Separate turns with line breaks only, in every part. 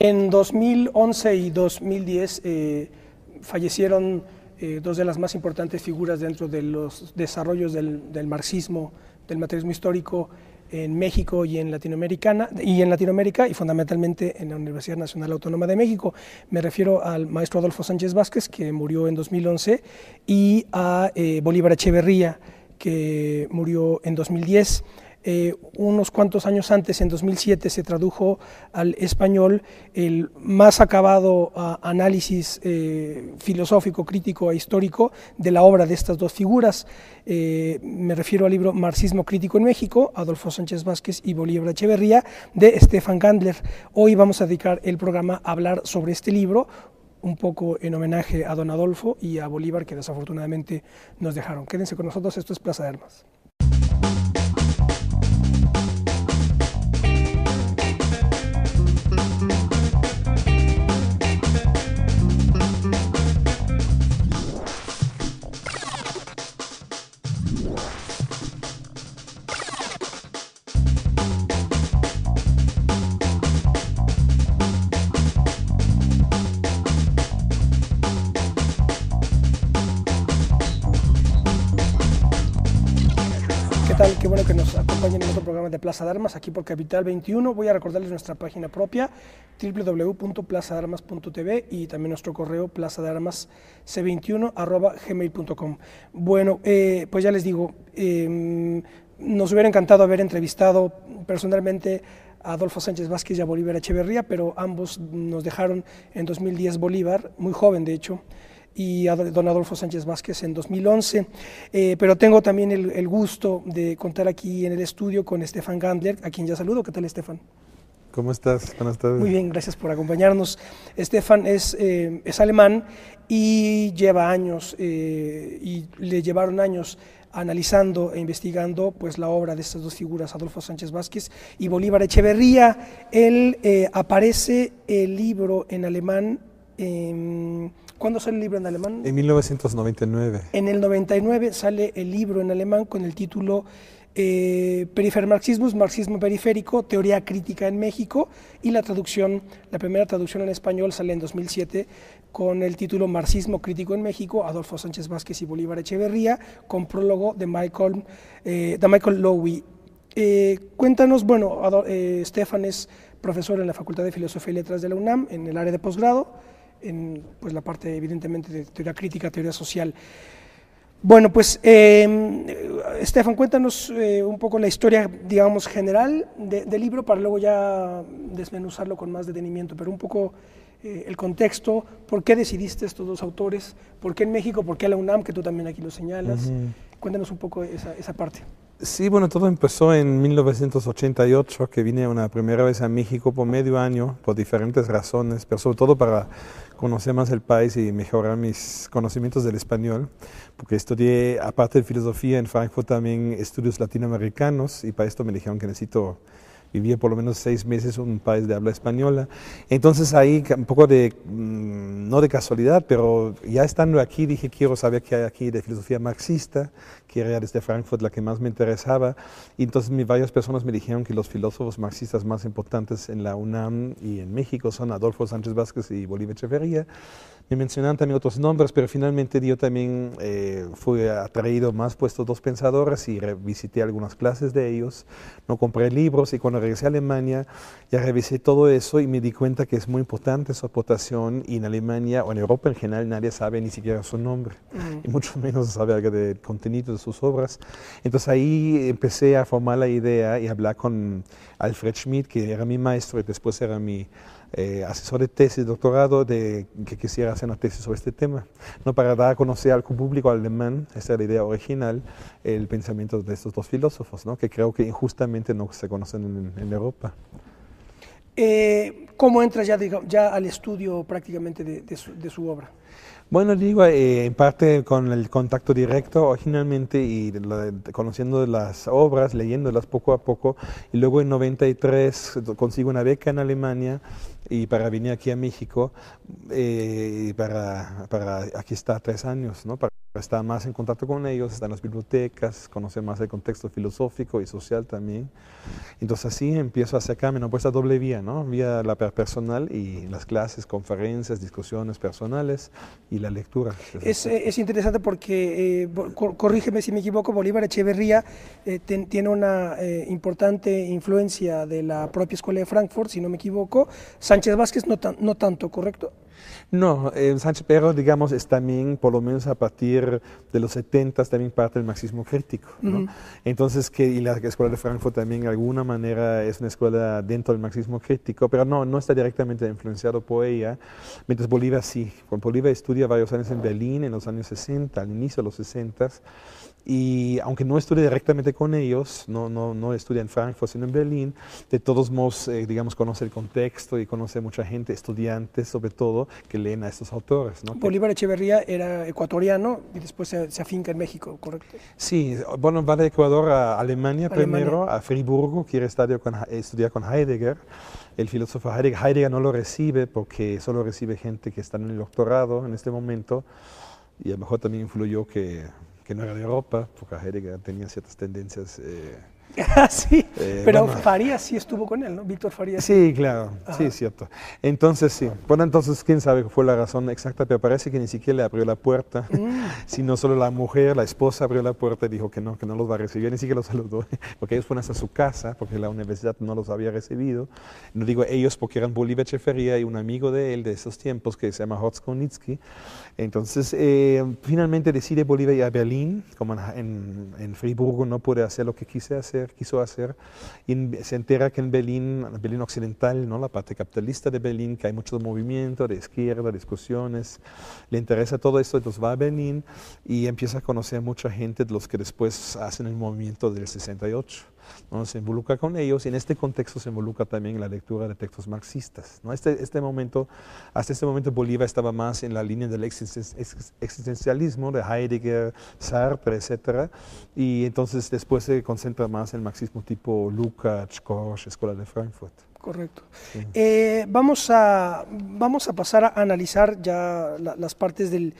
En 2011 y 2010 fallecieron dos de las más importantes figuras dentro de los desarrollos del marxismo, del materialismo histórico en México y en Latinoamérica y fundamentalmente en la Universidad Nacional Autónoma de México. Me refiero al maestro Adolfo Sánchez Vázquez, que murió en 2011, y a Bolívar Echeverría, que murió en 2010. Unos cuantos años antes, en 2007, se tradujo al español el más acabado análisis filosófico, crítico e histórico de la obra de estas dos figuras. Me refiero al libro Marxismo crítico en México, Adolfo Sánchez Vázquez y Bolívar Echeverría, de Stefan Gandler. Hoy vamos a dedicar el programa a hablar sobre este libro, un poco en homenaje a don Adolfo y a Bolívar, que desafortunadamente nos dejaron. Quédense con nosotros, esto es Plaza de Armas. ¿Qué tal? Qué bueno que nos acompañen en otro programa de Plaza de Armas, aquí por Capital 21. Voy a recordarles nuestra página propia, www.plazadearmas.tv, y también nuestro correo plazadearmasc21@gmail.com. Bueno, pues ya les digo, nos hubiera encantado haber entrevistado personalmente a Adolfo Sánchez Vázquez y a Bolívar Echeverría, pero ambos nos dejaron en 2010 Bolívar, muy joven de hecho, y a don Adolfo Sánchez Vázquez en 2011, pero tengo también el gusto de contar aquí en el estudio con Stefan Gandler, a quien ya saludo. ¿Qué tal, Stefan?
¿Cómo estás? Buenas tardes.
Muy bien, gracias por acompañarnos. Stefan es alemán y lleva años, y le llevaron años analizando e investigando pues la obra de estas dos figuras, Adolfo Sánchez Vázquez y Bolívar Echeverría. Él aparece el libro en alemán. ¿Cuándo sale el libro en alemán?
En 1999.
En el 99 sale el libro en alemán con el título Perifermarxismus, Marxismo Periférico, Teoría Crítica en México, y la primera traducción en español sale en 2007 con el título Marxismo Crítico en México, Adolfo Sánchez Vázquez y Bolívar Echeverría, con prólogo de Michael Lowy. Cuéntanos, bueno, Stefan es profesor en la Facultad de Filosofía y Letras de la UNAM, en el área de posgrado, en pues, la parte evidentemente de teoría crítica, teoría social. Bueno, pues Stefan, cuéntanos un poco la historia, digamos, general del libro, para luego ya desmenuzarlo con más detenimiento, pero un poco el contexto, por qué decidiste estos dos autores, por qué en México, por qué la UNAM, que tú también aquí lo señalas. Cuéntanos un poco esa parte.
Sí, bueno, todo empezó en 1988, que vine una primera vez a México por medio año, por diferentes razones, pero sobre todo para conocer más el país y mejorar mis conocimientos del español, porque estudié, aparte de filosofía, en Frankfurt también estudios latinoamericanos, y para esto me dijeron que necesito vivir por lo menos 6 meses en un país de habla española. Entonces ahí, un poco de, no de casualidad, pero ya estando aquí dije, quiero saber qué hay aquí de filosofía marxista, que era desde Frankfurt la que más me interesaba. Y entonces varias personas me dijeron que los filósofos marxistas más importantes en la UNAM y en México son Adolfo Sánchez Vázquez y Bolívar Echeverría. Me mencionaron también otros nombres, pero finalmente yo también fui atraído más por estos dos pensadores y visité algunas clases de ellos. No compré libros, y cuando regresé a Alemania ya revisé todo eso y me di cuenta que es muy importante su aportación, y en Alemania o en Europa en general nadie sabe ni siquiera su nombre, y mucho menos sabe algo del contenido de sus obras. Entonces ahí empecé a formar la idea y hablar con Alfred Schmidt, que era mi maestro y después era mi asesor de tesis, doctorado, que quisiera hacer una tesis sobre este tema, no para dar a conocer al público alemán, esa era la idea original, el pensamiento de estos dos filósofos, ¿no? Que creo que injustamente no se conocen en Europa.
¿Cómo entras ya al estudio prácticamente de su obra?
Bueno, digo, en parte con el contacto directo originalmente y conociendo las obras, leyéndolas poco a poco, y luego en 93 consigo una beca en Alemania y para venir aquí a México, para aquí está 3 años, ¿no? estar más en contacto con ellos, estar en las bibliotecas, conocer más el contexto filosófico y social también. Entonces así empiezo a acercarme, ¿no? Pues a doble vía, ¿no? Vía la personal y las clases, conferencias, discusiones personales y la lectura.
Es interesante porque, corrígeme si me equivoco, Bolívar Echeverría tiene una importante influencia de la propia Escuela de Frankfurt, si no me equivoco. Sánchez Vázquez no tanto, ¿correcto?
No, Sánchez Pero, digamos, es también, por lo menos a partir de los 70, también parte del marxismo crítico, ¿no? Entonces, y la Escuela de Frankfurt también de alguna manera es una escuela dentro del marxismo crítico, pero no está directamente influenciado por ella, mientras Bolívar sí. Bolívar estudia varios años en Berlín, en los años 60, al inicio de los 60, y aunque no estudia directamente con ellos, no estudia en Frankfurt, sino en Berlín, de todos modos, digamos, conoce el contexto y conoce mucha gente, estudiantes sobre todo, que leen a estos autores, ¿no?
Bolívar Echeverría era ecuatoriano y después se afinca en México, ¿correcto?
Sí, bueno, va de Ecuador a Alemania primero, a Friburgo, quiere estudiar con Heidegger, el filósofo Heidegger. Heidegger no lo recibe porque solo recibe gente que está en el doctorado en este momento, y a lo mejor también influyó que no era de Europa, porque Heidegger tenía ciertas tendencias.
Sí, pero bueno, Farías sí estuvo con él, ¿no? Víctor Farías.
Sí, claro, sí, cierto. Entonces, sí. Bueno, entonces, quién sabe qué fue la razón exacta, pero parece que ni siquiera le abrió la puerta, sino solo la mujer, la esposa abrió la puerta y dijo que no los va a recibir, ni siquiera los saludó, porque ellos fueron hasta su casa, porque la universidad no los había recibido. No digo ellos porque eran Bolívar Echeverría y un amigo de él de esos tiempos que se llama Horst Konitsky. Entonces, finalmente decide Bolívar ir a Berlín, como en Friburgo no pude hacer lo que quiso hacer, y se entera que en Berlín occidental, ¿no? La parte capitalista de Berlín, que hay mucho movimiento de izquierda, discusiones, le interesa todo esto, entonces va a Berlín y empieza a conocer a mucha gente de los que después hacen el movimiento del 68. ¿No? Se involucra con ellos y en este contexto se involucra también en la lectura de textos marxistas, ¿no? Hasta este momento Bolívar estaba más en la línea del existencialismo de Heidegger, Sartre, etc. Y entonces después se concentra más en el marxismo tipo Lukács, Korsch, Escuela de Frankfurt.
Correcto. Sí. Vamos a pasar a analizar ya las partes del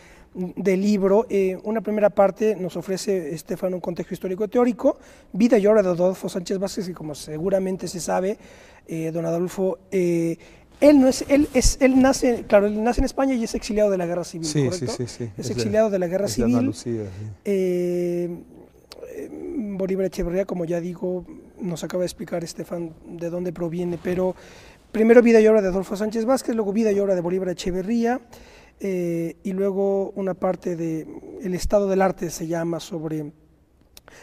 libro. Una primera parte nos ofrece Estefan un contexto histórico teórico, vida y obra de Adolfo Sánchez Vázquez, y como seguramente se sabe, don Adolfo, él nace en España y es exiliado de la Guerra Civil,
sí,
¿correcto?
Sí.
Es exiliado de la Guerra Civil.
Andalucía, sí.
Bolívar Echeverría, como ya digo, nos acaba de explicar Estefan de dónde proviene, pero primero vida y obra de Adolfo Sánchez Vázquez, luego vida y obra de Bolívar Echeverría, y luego una parte de El estado del arte se llama sobre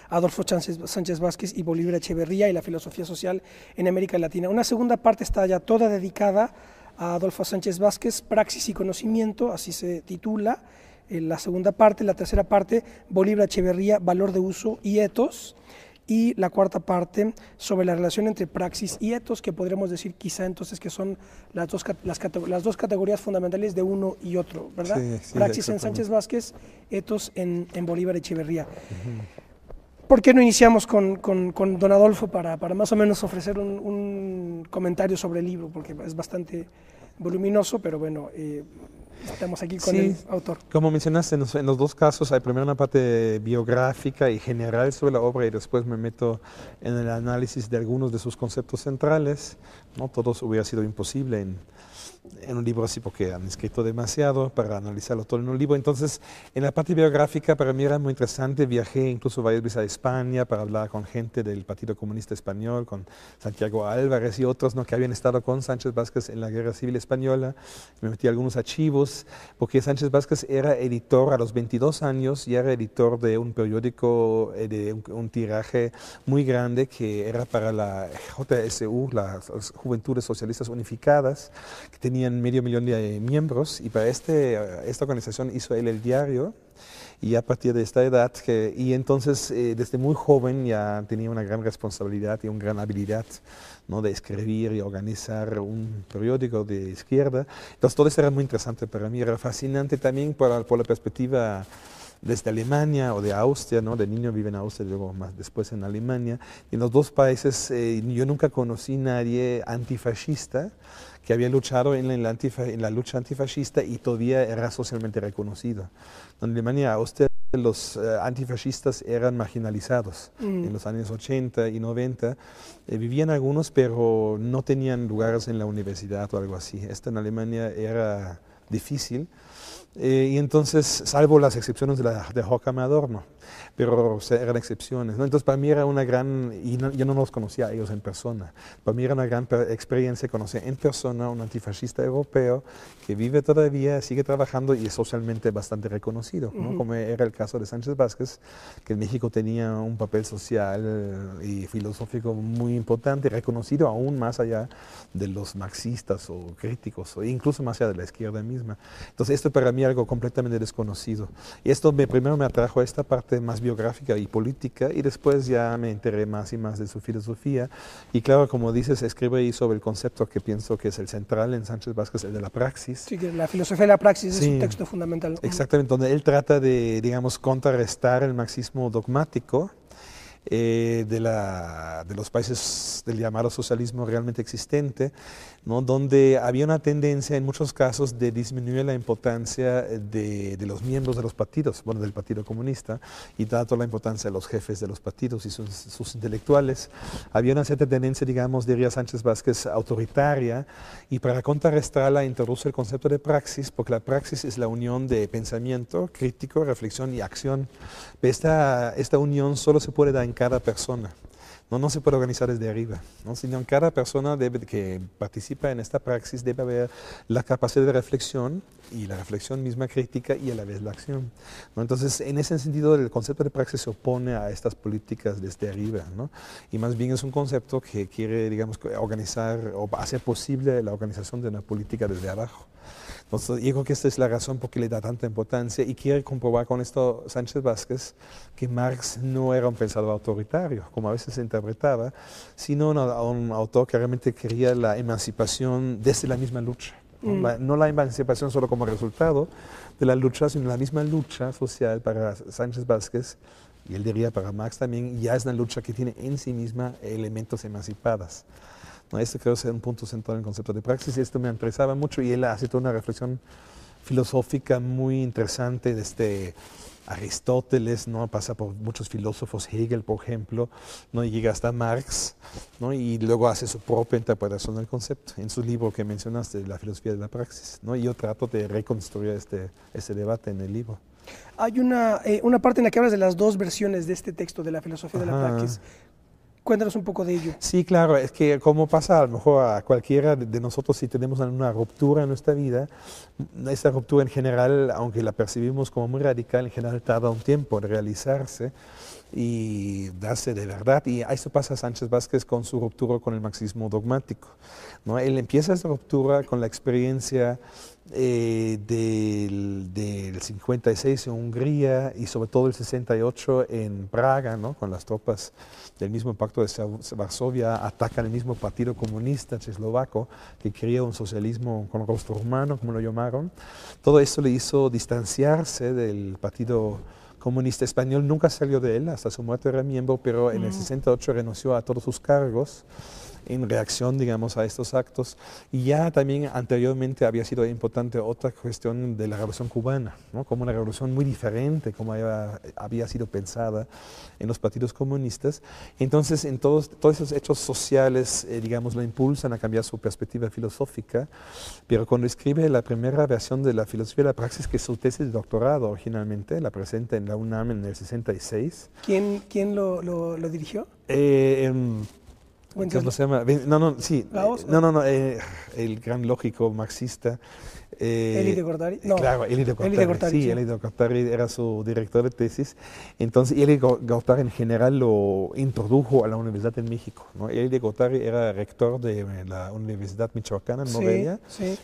Adolfo Sánchez Vázquez y Bolívar Echeverría y la filosofía social en América Latina. Una segunda parte está ya toda dedicada a Adolfo Sánchez Vázquez, Praxis y Conocimiento, así se titula la segunda parte. La tercera parte, Bolívar Echeverría, Valor de Uso y Etos. Y la cuarta parte sobre la relación entre praxis y etos, que podríamos decir quizá entonces que son las dos categorías fundamentales de uno y otro, ¿verdad? Sí, praxis en Sánchez Vázquez, etos en Bolívar Echeverría. ¿Por qué no iniciamos con don Adolfo para más o menos ofrecer un comentario sobre el libro? Porque es bastante voluminoso, pero bueno, estamos aquí con el autor.
Como mencionaste, en los dos casos hay primero una parte biográfica y general sobre la obra y después me meto en el análisis de algunos de sus conceptos centrales. No todos hubiera sido imposible en un libro así porque han escrito demasiado para analizarlo todo en un libro. Entonces, en la parte biográfica para mí era muy interesante. Viajé incluso varias veces a España para hablar con gente del Partido Comunista Español, con Santiago Álvarez y otros, ¿no? Que habían estado con Sánchez Vázquez en la Guerra Civil Española. Me metí a algunos archivos porque Sánchez Vázquez era editor a los 22 años y era editor de un periódico de un tiraje muy grande que era para la JSU, las Juventudes Socialistas Unificadas, que tenían 500.000 de miembros, y para esta organización hizo él el diario, y a partir de esta edad, y entonces desde muy joven ya tenía una gran responsabilidad y una gran habilidad, ¿no? De escribir y organizar un periódico de izquierda. Entonces todo esto era muy interesante para mí, era fascinante también por la perspectiva desde Alemania o de Austria, ¿no? De niño vive en Austria y luego más después en Alemania. Y en los dos países yo nunca conocí nadie antifascista que había luchado en la lucha antifascista y todavía era socialmente reconocido. En Alemania, Austria los antifascistas eran marginalizados. En los años 80 y 90 vivían algunos, pero no tenían lugares en la universidad o algo así. Esto en Alemania era difícil. Y entonces, salvo las excepciones de Horkheimer Adorno, pero eran excepciones, ¿no? Entonces, para mí era una gran, yo no los conocía a ellos en persona, para mí era una gran experiencia conocer en persona a un antifascista europeo que vive todavía, sigue trabajando y es socialmente bastante reconocido, ¿no? Como era el caso de Sánchez Vázquez, que en México tenía un papel social y filosófico muy importante, reconocido aún más allá de los marxistas o críticos, o incluso más allá de la izquierda misma. Entonces, esto para mí algo completamente desconocido. Y esto primero me atrajo a esta parte más biográfica y política y después ya me enteré más y más de su filosofía. Y claro, como dices, escribe ahí sobre el concepto que pienso que es el central en Sánchez Vázquez, el de la praxis.
Sí, que la filosofía de la praxis es un texto fundamental.
Exactamente, donde él trata de, digamos, contrarrestar el marxismo dogmático de los países del llamado socialismo realmente existente, ¿no? Donde había una tendencia en muchos casos de disminuir la importancia de los miembros de los partidos, bueno, del Partido Comunista, y dado la importancia de los jefes de los partidos y sus intelectuales. Había una cierta tendencia, digamos, diría Sánchez Vázquez, autoritaria, y para contrarrestarla introduce el concepto de praxis, porque la praxis es la unión de pensamiento, crítico, reflexión y acción. Esta unión solo se puede dar en cada persona. No se puede organizar desde arriba, ¿no? Sino en cada persona que participa en esta praxis debe haber la capacidad de reflexión y la reflexión misma crítica y a la vez la acción, ¿no? Entonces, en ese sentido, el concepto de praxis se opone a estas políticas desde arriba, ¿no? Y más bien es un concepto que quiere, digamos, organizar o hacer posible la organización de una política desde abajo. Entonces, yo creo que esta es la razón por qué le da tanta importancia y quiere comprobar con esto Sánchez Vázquez que Marx no era un pensador autoritario, como a veces se interpretaba, sino un autor que realmente quería la emancipación desde la misma lucha. No la emancipación solo como resultado de la lucha, sino la misma lucha social para Sánchez Vázquez, y él diría para Marx también, ya es una lucha que tiene en sí misma elementos emancipados. No, este creo ser un punto central en el concepto de praxis y esto me interesaba mucho y él hace toda una reflexión filosófica muy interesante desde Aristóteles, ¿no? Pasa por muchos filósofos, Hegel por ejemplo, ¿no? Y llega hasta Marx, ¿no? Y luego hace su propia interpretación del concepto en su libro que mencionaste, La filosofía de la praxis, ¿no? Y yo trato de reconstruir este debate en el libro.
Hay una parte en la que hablas de las dos versiones de este texto de la filosofía de la praxis. Cuéntanos un poco de ello.
Sí, claro, es que como pasa a lo mejor a cualquiera de nosotros si tenemos una ruptura en nuestra vida, esa ruptura en general, aunque la percibimos como muy radical, en general tarda un tiempo en realizarse y darse de verdad. Y a eso pasa Sánchez Vázquez con su ruptura con el marxismo dogmático, ¿no? Él empieza esa ruptura con la experiencia del 56 en Hungría y sobre todo el 68 en Praga, ¿no? Con las tropas del mismo Pacto de Varsovia, atacan el mismo Partido Comunista checoslovaco que quería un socialismo con rostro humano, como lo llamaron. Todo esto le hizo distanciarse del Partido Comunista Español, nunca salió de él, hasta su muerte era miembro, pero en el 68 renunció a todos sus cargos en reacción, digamos, a estos actos. Y ya también anteriormente había sido importante otra cuestión de la Revolución Cubana, ¿no? Como una revolución muy diferente, como había sido pensada en los partidos comunistas. Entonces, en todos esos hechos sociales, digamos, lo impulsan a cambiar su perspectiva filosófica, pero cuando escribe la primera versión de la filosofía de la praxis, que es su tesis de doctorado originalmente, la presenta en la UNAM en el 66.
¿Quién lo dirigió?
¿Cómo se llama? El gran lógico marxista.
¿Elie de Gortari? No.
Claro, Elie de Gortari. Sí, Elie de Gortari era su director de tesis. Entonces, Elie de Gortari en general lo introdujo a la Universidad en México, ¿no? Elie de Gortari era rector de la Universidad Michoacana en Morelia,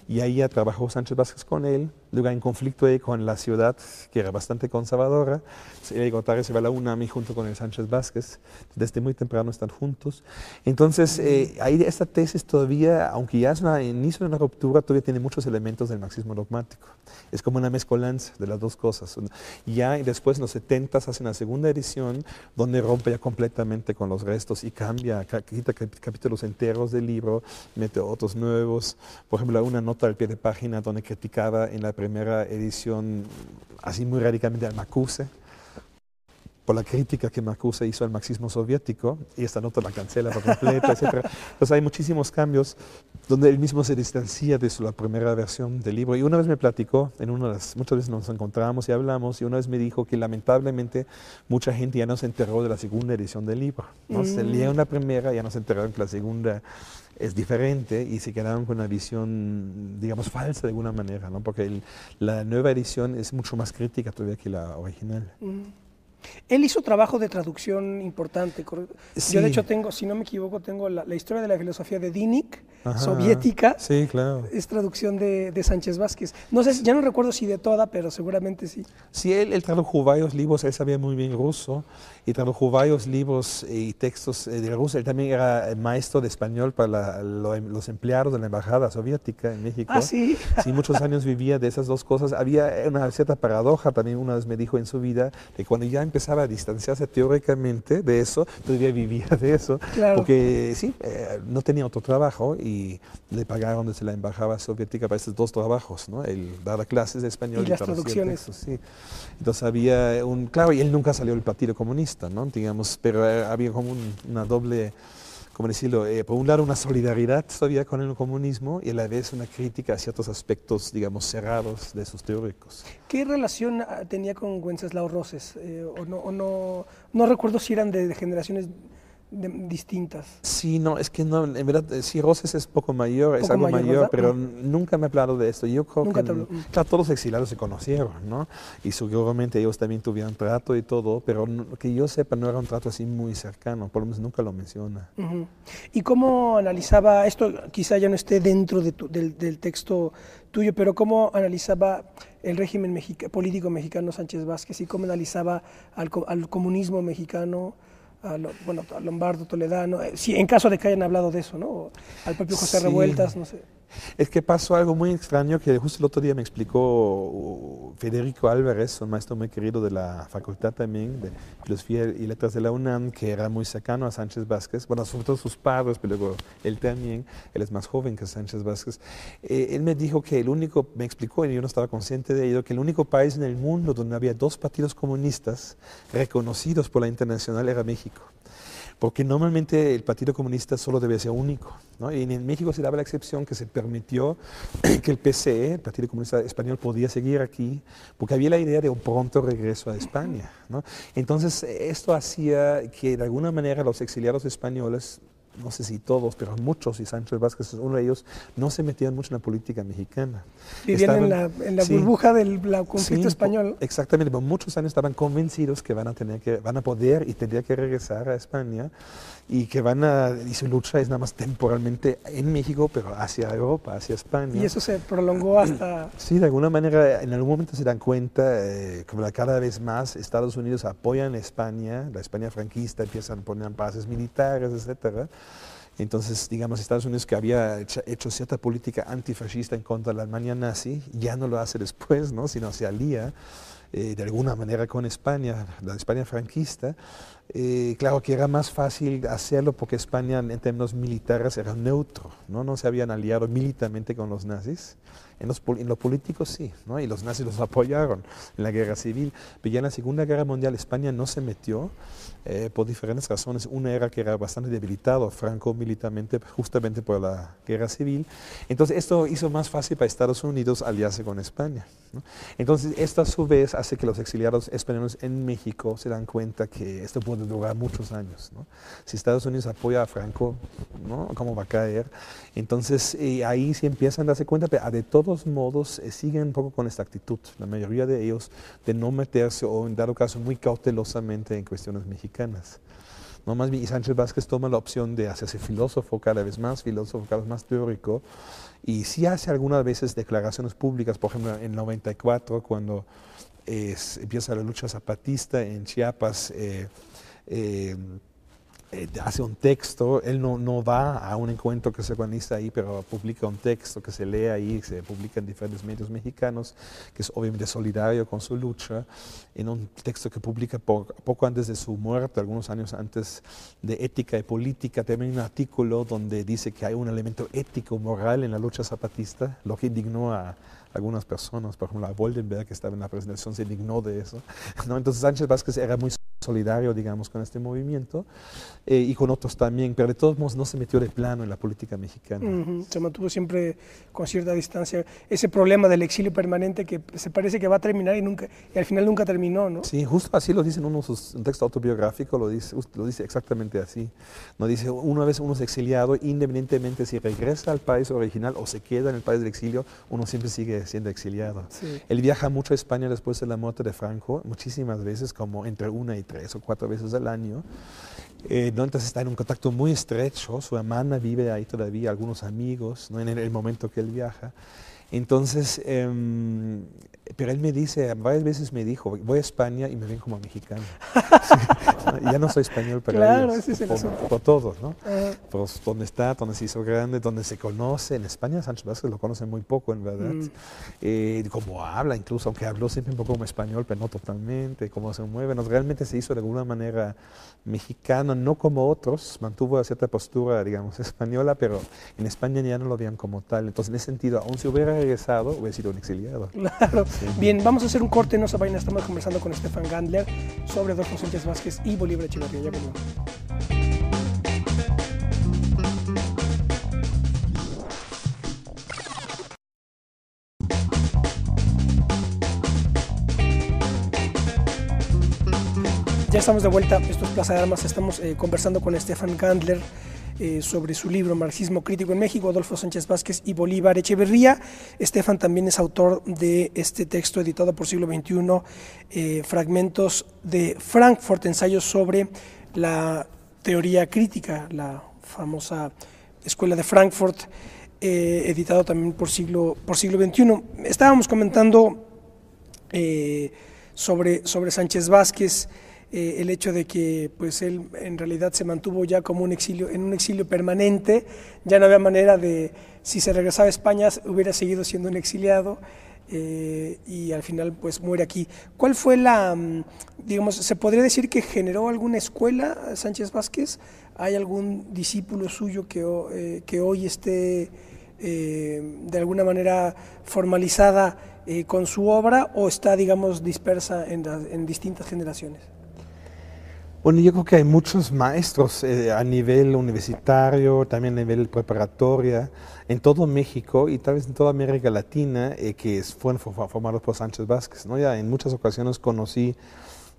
y ahí ya trabajó Sánchez Vázquez con él. Luego en conflicto ahí con la ciudad, que era bastante conservadora. Elie de Gortari se va a la UNAM junto con el Sánchez Vázquez. Desde muy temprano están juntos. Entonces, ahí esta tesis todavía, aunque ya es un inicio de una ruptura, todavía tiene muchos elementos del marxismo dogmático. Es como una mezcolanza de las dos cosas. Ya después en los 70 hace una segunda edición donde rompe ya completamente con los restos y cambia, quita capítulos enteros del libro, mete otros nuevos. Por ejemplo, una nota al pie de página donde criticaba en la primera edición así muy radicalmente al Marcuse, por la crítica que Marcuse hizo al marxismo soviético, y esta nota la cancela por completo, etc. Entonces hay muchísimos cambios donde él mismo se distancia de la primera versión del libro. Y una vez me platicó, muchas veces nos encontramos y hablamos, y una vez me dijo que lamentablemente mucha gente ya no se enteró de la segunda edición del libro, ¿no? Se leyeron la primera, ya no se enteraron que la segunda es diferente y se quedaron con una visión, digamos, falsa de alguna manera, ¿no? Porque la nueva edición es mucho más crítica todavía que la original.
Él hizo trabajo de traducción importante.
Sí.
Yo de hecho tengo, si no me equivoco, tengo la historia de la filosofía de Dinic,
Ajá.
soviética.
Sí, claro.
Es traducción de Sánchez Vázquez. No sé, ya no recuerdo si de toda, pero seguramente sí.
Sí, él tradujo varios libros, él sabía muy bien ruso y tradujo varios libros y textos de ruso. Él también era maestro de español para los empleados de la embajada soviética en México.
Ah, sí.
Sí, muchos años vivía de esas dos cosas. Había una cierta paradoja también, una vez me dijo en su vida, de cuando ya empezaba a distanciarse teóricamente de eso, todavía vivía de eso,
Claro.
porque sí, no tenía otro trabajo y le pagaron desde la embajada soviética para estos dos trabajos, ¿no? El dar clases de español
y las
traducir
traducciones.
textos, sí. Entonces había claro, y él nunca salió del Partido Comunista, ¿no? Digamos, pero había como una doble, ¿cómo decirlo? Por un lado una solidaridad todavía con el comunismo y a la vez una crítica a ciertos aspectos, digamos, cerrados de sus teóricos.
¿Qué relación tenía con Wenceslao Roses? No recuerdo si eran de generaciones distintas.
Sí, no, es que no, en verdad, sí, Roses es poco mayor, es algo mayor,
¿verdad?
pero nunca me ha hablado de esto. Yo creo
Nunca
que,
te habló.
claro, todos los exiliados se conocieron, ¿no? Y seguramente ellos también tuvieron trato y todo, pero que yo sepa, no era un trato así muy cercano, por lo menos nunca lo menciona.
¿Y cómo analizaba, esto quizá ya no esté dentro de del texto tuyo, pero cómo analizaba el régimen político mexicano Sánchez Vázquez y cómo analizaba al comunismo mexicano? A Lombardo, Toledano, sí, en caso de que hayan hablado de eso, ¿no? O al propio José Revueltas, no sé.
Es que pasó algo muy extraño que justo el otro día me explicó Federico Álvarez, un maestro muy querido de la facultad también, de Filosofía y Letras de la UNAM, que era muy cercano a Sánchez Vázquez, bueno, sobre todo sus padres, pero luego él también, él es más joven que Sánchez Vázquez. Él me dijo que me explicó, y yo no estaba consciente de ello, que el único país en el mundo donde había dos partidos comunistas reconocidos por la internacional era México. Porque normalmente el Partido Comunista solo debe ser único, ¿no? Y en México se daba la excepción que se permitió que el PCE, el Partido Comunista Español, podía seguir aquí, porque había la idea de un pronto regreso a España, ¿no? Entonces esto hacía que de alguna manera los exiliados españoles, no sé si todos, pero muchos, y Sánchez Vázquez es uno de ellos, no se metían mucho en la política mexicana.
Vivían en la burbuja del conflicto español.
Exactamente, por muchos años estaban convencidos que van a poder y tendrían que regresar a España y que y su lucha es nada más temporalmente en México, pero hacia Europa, hacia España.
Y eso se prolongó hasta...
Sí, de alguna manera, en algún momento se dan cuenta, como cada vez más Estados Unidos apoyan a España, la España franquista, empiezan a poner bases militares, etcétera. Entonces, digamos, Estados Unidos, que había hecho cierta política antifascista en contra de la Alemania nazi, ya no lo hace después, ¿no? Sino se alía de alguna manera con España, la España franquista. Claro que era más fácil hacerlo porque España en términos militares era neutro, ¿no? No se habían aliado militarmente con los nazis. En lo político sí, ¿no? Y los nazis los apoyaron en la guerra civil. Pero ya en la Segunda Guerra Mundial España no se metió por diferentes razones. Una era que era bastante debilitado Franco militarmente, justamente por la guerra civil. Entonces esto hizo más fácil para Estados Unidos aliarse con España, ¿no? Entonces esto a su vez hace que los exiliados españoles en México se dan cuenta que esto puede durar muchos años, ¿no? Si Estados Unidos apoya a Franco, ¿no? ¿Cómo va a caer? Entonces ahí sí empiezan a darse cuenta, pero de todos modos siguen un poco con esta actitud, la mayoría de ellos, de no meterse o en dado caso muy cautelosamente en cuestiones mexicanas. No, más bien, y Sánchez Vázquez toma la opción de hacerse filósofo cada vez más teórico, y sí hace algunas veces declaraciones públicas, por ejemplo en 94 cuando empieza la lucha zapatista en Chiapas, hace un texto, él no va a un encuentro que se organiza ahí, pero publica un texto que se lee ahí, se publica en diferentes medios mexicanos, que es obviamente solidario con su lucha, en un texto que publica poco antes de su muerte, algunos años antes, de Ética y Política, también un artículo donde dice que hay un elemento ético, moral en la lucha zapatista, lo que indignó a algunas personas, por ejemplo a Boldenberg, que estaba en la presentación, se indignó de eso, ¿no? Entonces Sánchez Vázquez era muy solidario, digamos, con este movimiento y con otros también, pero de todos modos no se metió de plano en la política mexicana.
Se mantuvo siempre con cierta distancia. Ese problema del exilio permanente que se parece que va a terminar y al final nunca terminó, ¿no?
Sí, justo así lo dice en un texto autobiográfico, lo dice exactamente así. No dice, una vez uno es exiliado, independientemente si regresa al país original o se queda en el país del exilio, uno siempre sigue siendo exiliado.
Sí.
Él viaja mucho a España después de la muerte de Franco, muchísimas veces, como entre 1 y 3 o 4 veces al año. ¿No? Entonces está en un contacto muy estrecho, su hermana vive ahí todavía, algunos amigos, ¿no? En el momento que él viaja. Entonces, pero él me dice, varias veces me dijo, voy a España y me ven como mexicano. Ya no soy español, pero
claro,
ellos,
ese es el asunto.
por todos, ¿no? Pues donde está, donde se hizo grande, donde se conoce. En España Sánchez Vázquez lo conoce muy poco, en verdad. Cómo habla, incluso, aunque habló siempre un poco como español, pero no totalmente, cómo se mueve. No, realmente se hizo de alguna manera mexicano, no como otros, mantuvo cierta postura, digamos, española, pero en España ya no lo veían como tal. Entonces, en ese sentido, aún si hubiera regresado, hubiera sido un exiliado.
Claro. Sí. Bien, vamos a hacer un corte, no se vayan, estamos conversando con Stefan Gandler sobre Adolfo Sánchez Vázquez y Bolívar Echeverría. Ya volvemos. Ya estamos de vuelta, esto es Plaza de Armas, estamos conversando con Stefan Gandler sobre su libro Marxismo Crítico en México, Adolfo Sánchez Vázquez y Bolívar Echeverría. Stefan también es autor de este texto editado por Siglo XXI, Fragmentos de Frankfurt, ensayos sobre la teoría crítica, la famosa Escuela de Frankfurt, editado también por Siglo XXI. Estábamos comentando sobre Sánchez Vázquez, el hecho de que pues él en realidad se mantuvo ya como un exilio permanente, ya no había manera de, si se regresaba a España hubiera seguido siendo un exiliado, y al final pues muere aquí. ¿Cuál fue digamos, se podría decir que generó alguna escuela Sánchez Vázquez? ¿Hay algún discípulo suyo que hoy esté de alguna manera formalizada con su obra, o está, digamos, dispersa en distintas generaciones?
Bueno, yo creo que hay muchos maestros a nivel universitario, también a nivel preparatoria, en todo México y tal vez en toda América Latina, que fueron formados por Sánchez Vázquez, ¿no? Ya en muchas ocasiones conocí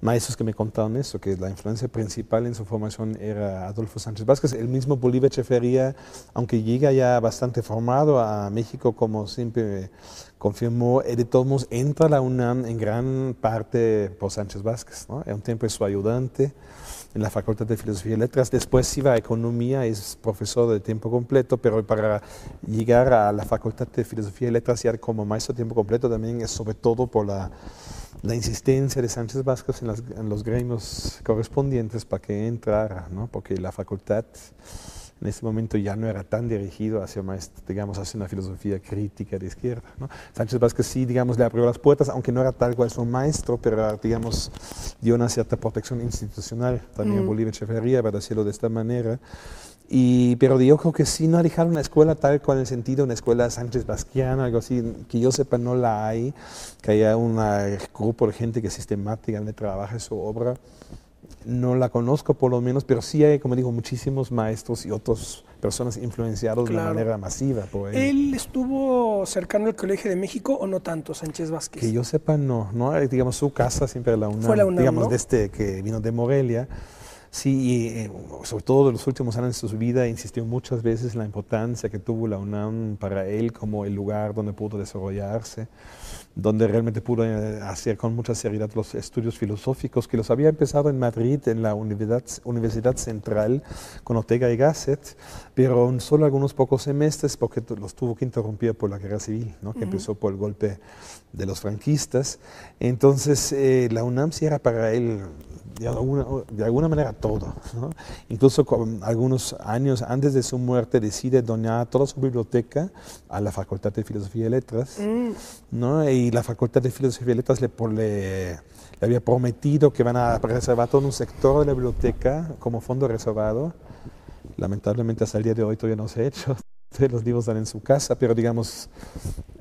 maestros que me contaron eso, que la influencia principal en su formación era Adolfo Sánchez Vázquez. El mismo Bolívar Echeverría, aunque llega ya bastante formado a México, como siempre confirmó, de todos modos entra a la UNAM en gran parte por Sánchez Vázquez, ¿no? Un tiempo es su ayudante en la Facultad de Filosofía y Letras, después iba a Economía, es profesor de tiempo completo, pero para llegar a la Facultad de Filosofía y Letras ya como maestro de tiempo completo también es sobre todo por la insistencia de Sánchez Vázquez en los gremios correspondientes para que entrara, ¿no? Porque la facultad en ese momento ya no era tan dirigido hacia, digamos, hacia una filosofía crítica de izquierda, ¿no? Sánchez Vázquez sí, digamos, le abrió las puertas, aunque no era tal cual su maestro, pero, digamos, dio una cierta protección institucional también a Bolívar Echeverría, para decirlo de esta manera. Pero yo creo que sí no dejaron una escuela tal cual en el sentido, una escuela Sánchez Vázquiana, algo así, que yo sepa no la hay, que haya un grupo de gente que sistemáticamente trabaje su obra. No la conozco por lo menos, pero sí hay, como digo, muchísimos maestros y otras personas influenciados de una manera masiva por él.
¿Él estuvo cercano al Colegio de México o no tanto, Sánchez Vázquez?
Que yo sepa no, digamos su casa siempre era la UNAM,
fue la UNAM,
digamos,
¿no?
Desde que vino de Morelia. Sí, y sobre todo en los últimos años de su vida insistió muchas veces en la importancia que tuvo la UNAM para él como el lugar donde pudo desarrollarse, donde realmente pudo hacer con mucha seriedad los estudios filosóficos que los había empezado en Madrid, en la Universidad Central, con Ortega y Gasset, pero en solo algunos pocos semestres porque los tuvo que interrumpir por la guerra civil, ¿no? Que empezó por el golpe de los franquistas. Entonces la UNAM sí era para él de alguna manera todo, ¿no? Incluso con algunos años antes de su muerte decide donar toda su biblioteca a la Facultad de Filosofía y Letras, ¿no? Y la Facultad de Filosofía y Letras le había prometido que van a reservar todo un sector de la biblioteca como fondo reservado. Lamentablemente hasta el día de hoy todavía no se ha hecho. los libros están en su casa, pero digamos,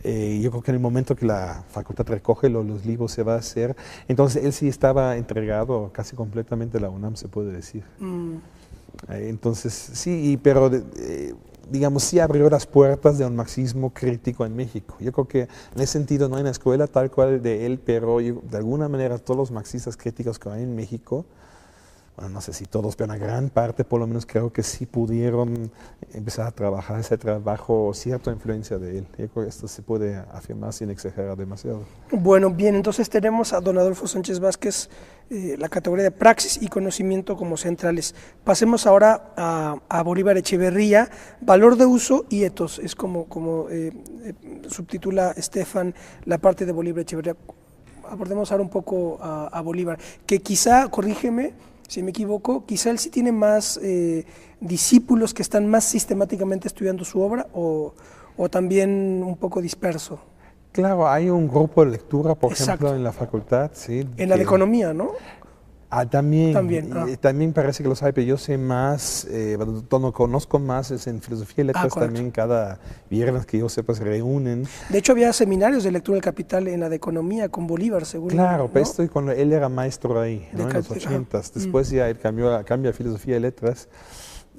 yo creo que en el momento que la facultad recoge los libros se va a hacer. Entonces él sí estaba entregado casi completamente a la UNAM, se puede decir. Entonces sí, pero digamos, sí abrió las puertas de un marxismo crítico en México. Yo creo que en ese sentido no hay una escuela tal cual de él, pero de alguna manera todos los marxistas críticos que hay en México, bueno, no sé si todos, pero una gran parte por lo menos creo que sí pudieron empezar a trabajar ese trabajo, cierta influencia de él. Yo creo que esto se puede afirmar sin exagerar demasiado.
Bueno, bien, entonces tenemos a don Adolfo Sánchez Vázquez, la categoría de praxis y conocimiento como centrales. Pasemos ahora a Bolívar Echeverría, valor de uso y etos, es como subtitula Estefan la parte de Bolívar Echeverría. Abordemos ahora un poco a Bolívar, que quizá, corrígeme, si me equivoco, quizá él sí tiene más discípulos que están más sistemáticamente estudiando su obra o también un poco disperso.
Claro, hay un grupo de lectura, por
Exacto.
ejemplo, en la facultad. Sí,
en la de economía, ¿no?
También parece que los hay, pero yo sé más, donde conozco más es en filosofía y letras. También cada viernes que yo sepa se reúnen.
De hecho había seminarios de lectura del Capital en la de economía con Bolívar, seguro.
Claro,
¿no?
pero esto cuando él era maestro ahí, ¿no? En los 80s. Después ya él cambia a filosofía y letras.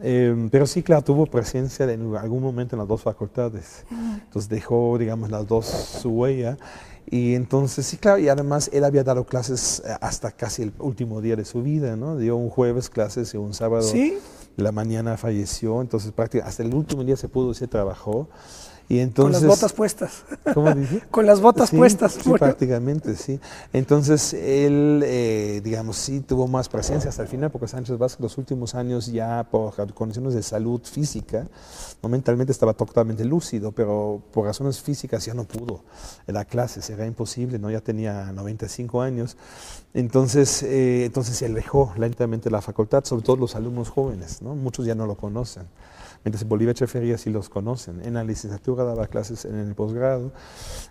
Pero sí, claro, tuvo presencia en algún momento en las dos facultades. Entonces dejó, digamos, las dos su huella. Y entonces, sí, claro, y además él había dado clases hasta casi el último día de su vida, ¿no? Dio un jueves clases y un sábado
¿Sí?
de la mañana falleció. Entonces, prácticamente hasta el último día se trabajó. Y entonces,
con las botas puestas.
¿Cómo dije?
Con las botas puestas.
Sí, bueno, prácticamente, sí. Entonces, él, digamos, sí tuvo más presencia hasta el final, porque Sánchez Vázquez los últimos años ya por condiciones de salud física, mentalmente estaba totalmente lúcido, pero por razones físicas ya no pudo dar clases, era imposible, ¿no? Ya tenía 95 años. Entonces se alejó lentamente de la facultad, sobre todo los alumnos jóvenes, ¿no? Muchos ya no lo conocen. Mientras en Bolívar Echeverría sí los conocen. En la licenciatura daba clases en el posgrado.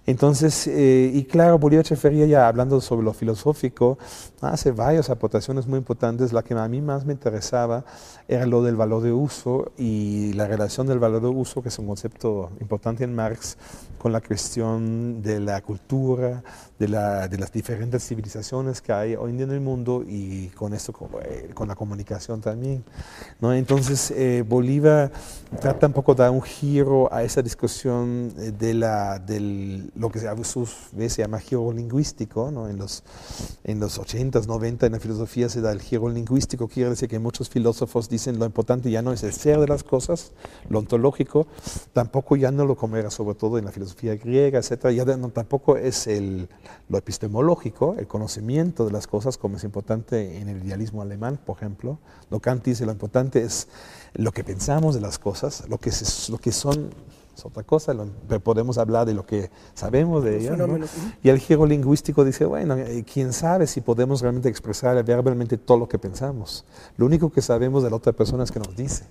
Entonces, y claro, Bolívar Echeverría, ya hablando sobre lo filosófico, hace varias aportaciones muy importantes. La que a mí más me interesaba era lo del valor de uso y la relación del valor de uso, que es un concepto importante en Marx, con la cuestión de la cultura, de las diferentes civilizaciones que hay hoy en día en el mundo y con esto, con la comunicación también, ¿no? Entonces, Bolívar trata un poco de dar un giro a esa discusión de lo que a sus veces se llama giro lingüístico, ¿no? En los 80s, 90 en la filosofía se da el giro lingüístico, quiere decir que muchos filósofos dicen lo importante ya no es el ser de las cosas, lo ontológico, tampoco ya no lo como era sobre todo en la filosofía griega, etcétera, ya tampoco es lo epistemológico, el conocimiento de las cosas, como es importante en el idealismo alemán, por ejemplo. Kant dice lo importante es lo que pensamos de las cosas, lo que son es otra cosa, podemos hablar de lo que sabemos de ellas, ¿no? Y el giro lingüístico dice, bueno, quién sabe si podemos realmente expresar verbalmente todo lo que pensamos. Lo único que sabemos de la otra persona es que nos dice,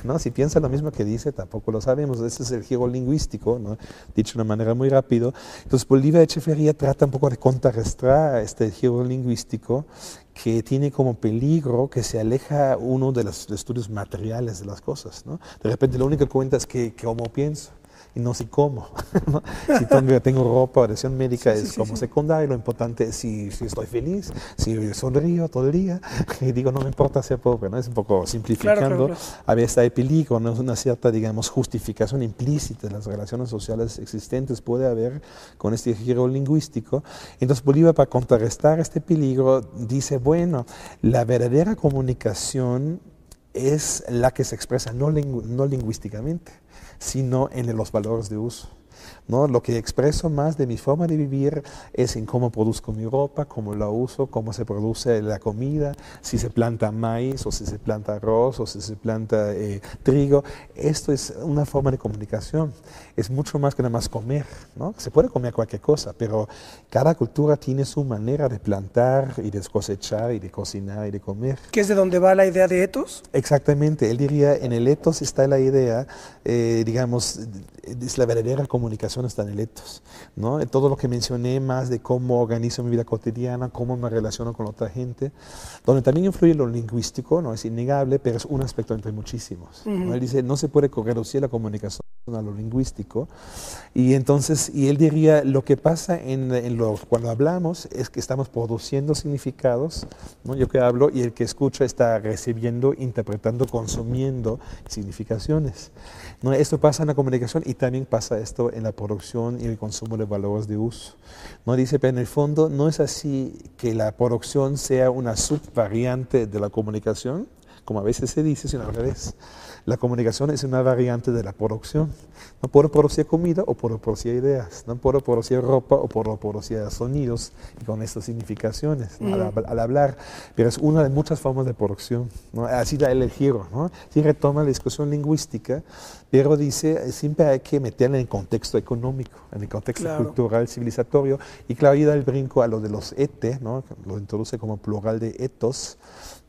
¿no? Si piensa lo mismo que dice, tampoco lo sabemos. Ese es el giro lingüístico, ¿no? Dicho de una manera muy rápido. Entonces, Bolívar Echeverría trata un poco de contrarrestar este giro lingüístico que tiene como peligro que se aleja uno de los estudios materiales de las cosas, ¿no? De repente lo único que cuenta es que cómo pienso y no sé cómo, ¿no? Si tengo ropa o adhesión médica es como secundario, lo importante es si estoy feliz, si sonrío todo el día y digo no me importa ser pobre, ¿no? Es un poco simplificando. Claro. A veces hay peligro, ¿no? Una cierta, digamos, justificación implícita de las relaciones sociales existentes puede haber con este giro lingüístico. Entonces Bolívar, para contrarrestar este peligro, dice, bueno, la verdadera comunicación es la que se expresa no lingüísticamente, sino en los valores de uso, ¿no? Lo que expreso más de mi forma de vivir es en cómo produzco mi ropa, cómo la uso, cómo se produce la comida, si se planta maíz o si se planta arroz o si se planta trigo. Esto es una forma de comunicación. Es mucho más que nada más comer, ¿no? Se puede comer cualquier cosa, pero cada cultura tiene su manera de plantar y de cosechar y de cocinar y de comer.
¿Qué es de dónde va la idea de etos?
Exactamente. Él diría, en el etos está la idea, digamos, es la verdadera comunicación comunicación está en el ethos, ¿no? Todo lo que mencioné más de cómo organizo mi vida cotidiana, cómo me relaciono con otra gente, donde también influye lo lingüístico, no es innegable, pero es un aspecto entre muchísimos, ¿no? Él dice, no se puede reducir la comunicación a lo lingüístico, y entonces, y él diría, lo que pasa cuando hablamos es que estamos produciendo significados, ¿no? Yo que hablo y el que escucha está recibiendo, interpretando, consumiendo significaciones, ¿no? Esto pasa en la comunicación y también pasa esto en la producción y el consumo de valores de uso, ¿no? Dice, pero en el fondo no es así que la producción sea una subvariante de la comunicación, como a veces se dice, sino al revés. La comunicación es una variante de la producción. No puedo producir comida o puedo producir ideas. No puedo producir ropa o puedo producir sonidos y con estas significaciones, ¿no? al hablar. Pero es una de muchas formas de producción, ¿no? Así da el giro, ¿no? Sí retoma la discusión lingüística, pero dice, siempre hay que meterla en el contexto económico, en el contexto cultural, civilizatorio. Y claro, ahí da el brinco a lo de los ete, ¿no? Lo introduce como plural de etos,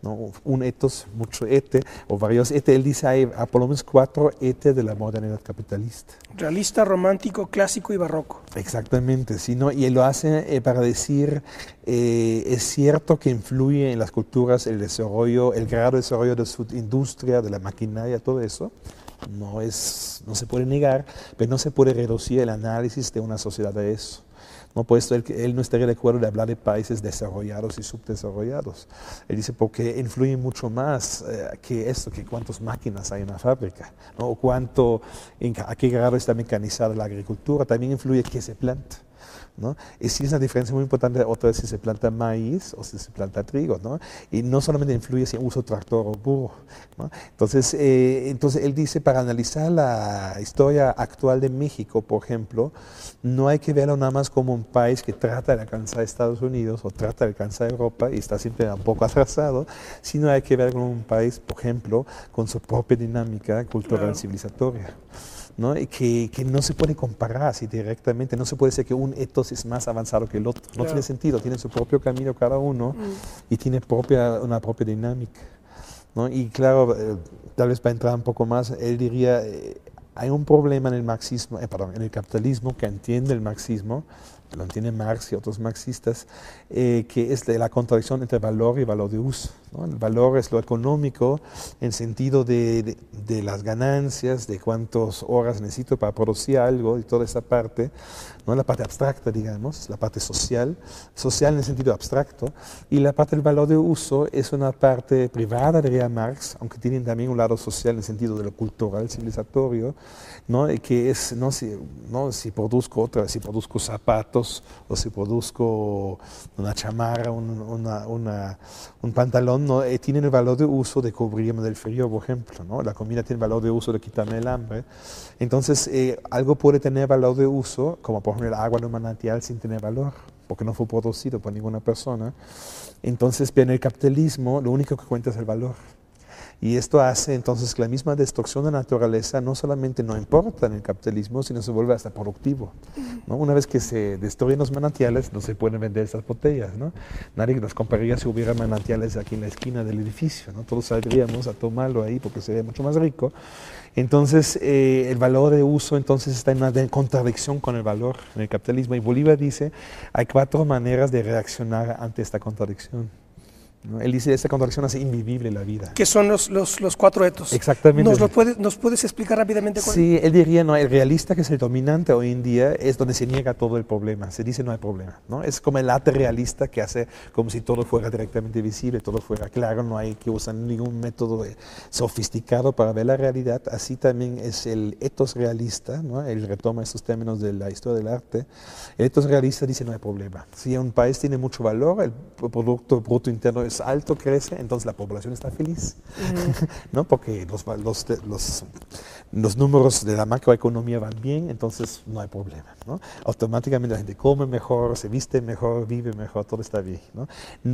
¿no? Un etos, mucho ete, o varios ete. Él dice hay por lo menos 4 ete de la modernidad capitalista.
Realista, romántico, clásico y barroco.
Exactamente, ¿sí, no? Y él lo hace para decir, es cierto que influye en las culturas el desarrollo, el grado de desarrollo de su industria, de la maquinaria, todo eso. No se puede negar, pero no se puede reducir el análisis de una sociedad a eso. No, por esto él no estaría de acuerdo de hablar de países desarrollados y subdesarrollados. Él dice porque influye mucho más que esto, que cuántas máquinas hay en la fábrica, ¿no? O a qué grado está mecanizada la agricultura. También influye qué se planta, ¿no? Y sí es una diferencia muy importante otra vez si se planta maíz o si se planta trigo, ¿no? Y no solamente influye si uso tractor o burro, ¿no? Entonces él dice, para analizar la historia actual de México, por ejemplo, no hay que verlo nada más como un país que trata de alcanzar a Estados Unidos o trata de alcanzar a Europa y está siempre un poco atrasado, sino hay que verlo como un país, por ejemplo, con su propia dinámica cultural civilizatoria, ¿no? Y que no se puede comparar así directamente, no se puede decir que un ethos es más avanzado que el otro, no tiene sentido, tiene su propio camino cada uno y tiene una propia dinámica, ¿no? Y claro, tal vez para entrar un poco más, él diría, hay un problema en el marxismo, en el capitalismo que entiende el marxismo, lo entienden Marx y otros marxistas, que es la contradicción entre valor y valor de uso, ¿no? El valor es lo económico en sentido de las ganancias, de cuántas horas necesito para producir algo y toda esa parte, ¿no? La parte abstracta, digamos, la parte social en el sentido abstracto, y la parte del valor de uso es una parte privada, diría Marx, aunque tienen también un lado social en el sentido de lo cultural, civilizatorio, ¿no? Y que es, si produzco zapatos o si produzco una chamarra, un pantalón, ¿no? Tienen el valor de uso de cubrirme del frío, por ejemplo, ¿no? La comida tiene el valor de uso de quitarme el hambre. Entonces, algo puede tener valor de uso, como por ejemplo el agua de un manantial, sin tener valor, porque no fue producido por ninguna persona. Entonces, en el capitalismo, lo único que cuenta es el valor. Y esto hace entonces que la misma destrucción de la naturaleza no solamente no importa en el capitalismo, sino se vuelve hasta productivo, ¿no? Una vez que se destruyen los manantiales, no se pueden vender esas botellas, ¿no? Nadie las compraría si hubiera manantiales aquí en la esquina del edificio, ¿no? Todos saldríamos a tomarlo ahí porque sería mucho más rico. Entonces, el valor de uso entonces está en una contradicción con el valor en el capitalismo. Y Bolívar dice, hay 4 maneras de reaccionar ante esta contradicción, ¿no? Él dice, esta contradicción hace invivible la vida.
¿Qué son los 4 etos?
Exactamente.
¿Nos puedes explicar rápidamente cuál?
Sí, él diría, no, el realista, que es el dominante hoy en día, es donde se niega todo el problema, se dice no hay problema, ¿no? Es como el arte realista que hace como si todo fuera directamente visible, todo fuera claro, no hay que usar ningún método sofisticado para ver la realidad. Así también es el etos realista, ¿no? Él retoma estos términos de la historia del arte. El etos realista dice no hay problema. Si un país tiene mucho valor, el Producto Bruto Interno es alto, crece, entonces la población está feliz, ¿no? Porque los números de la macroeconomía van bien, entonces no hay problema, ¿no? Automáticamente la gente come mejor, se viste mejor, vive mejor, todo está bien, ¿no?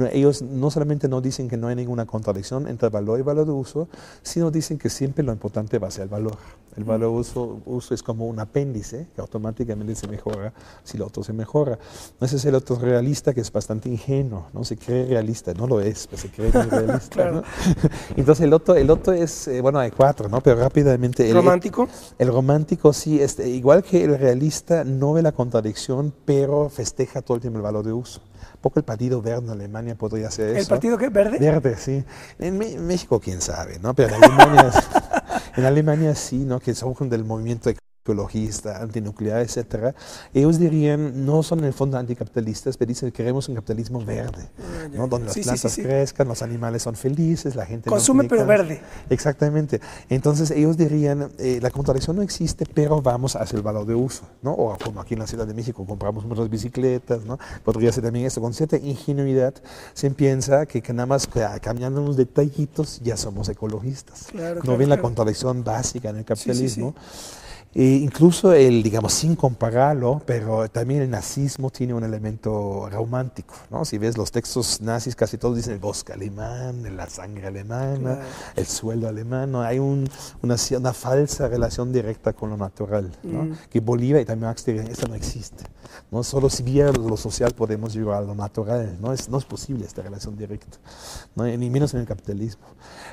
Ellos no solamente no dicen que no hay ninguna contradicción entre valor y valor de uso, sino dicen que siempre lo importante va a ser el valor. El valor de uso es como un apéndice que automáticamente se mejora si lo otro se mejora. Ese es el otro realista, que es bastante ingenuo, ¿no? Se cree realista, no lo es, pues se cree muy realista.
Claro.
¿no? Entonces el otro es, bueno, hay 4, ¿no? Pero rápidamente.
¿Romántico?
El romántico sí, igual que el realista, no ve la contradicción, pero festeja todo el tiempo el valor de uso. Un poco el Partido Verde en Alemania podría ser eso.
¿El partido qué? ¿Verde?
Verde, sí. En México, quién sabe, ¿no? Pero en Alemania sí, ¿no? Que son del movimiento ecologista, antinuclear, etcétera. Ellos dirían, no son en el fondo anticapitalistas, pero dicen que queremos un capitalismo verde, ¿no? Donde las plantas crezcan, los animales son felices, la gente
consume, pero verde.
Exactamente. Entonces ellos dirían, la contradicción no existe, pero vamos hacia el valor de uso, ¿no? O como aquí en la Ciudad de México compramos muchas bicicletas, ¿no? Podría ser también esto. Con cierta ingenuidad se piensa que nada más cambiando unos detallitos ya somos ecologistas.
Claro,
no ven la contradicción básica en el capitalismo. Incluso digamos, sin compararlo, pero también el nazismo tiene un elemento romántico, ¿no? Si ves los textos nazis, casi todos dicen el bosque alemán, la sangre alemana, el suelo alemán, ¿no? Hay una falsa relación directa con lo natural, ¿no? Que Bolívar y también Marx dirían, esto no existe, ¿no? Solo si vía lo social podemos llevar a lo natural, no es posible esta relación directa, ¿no? Ni menos en el capitalismo.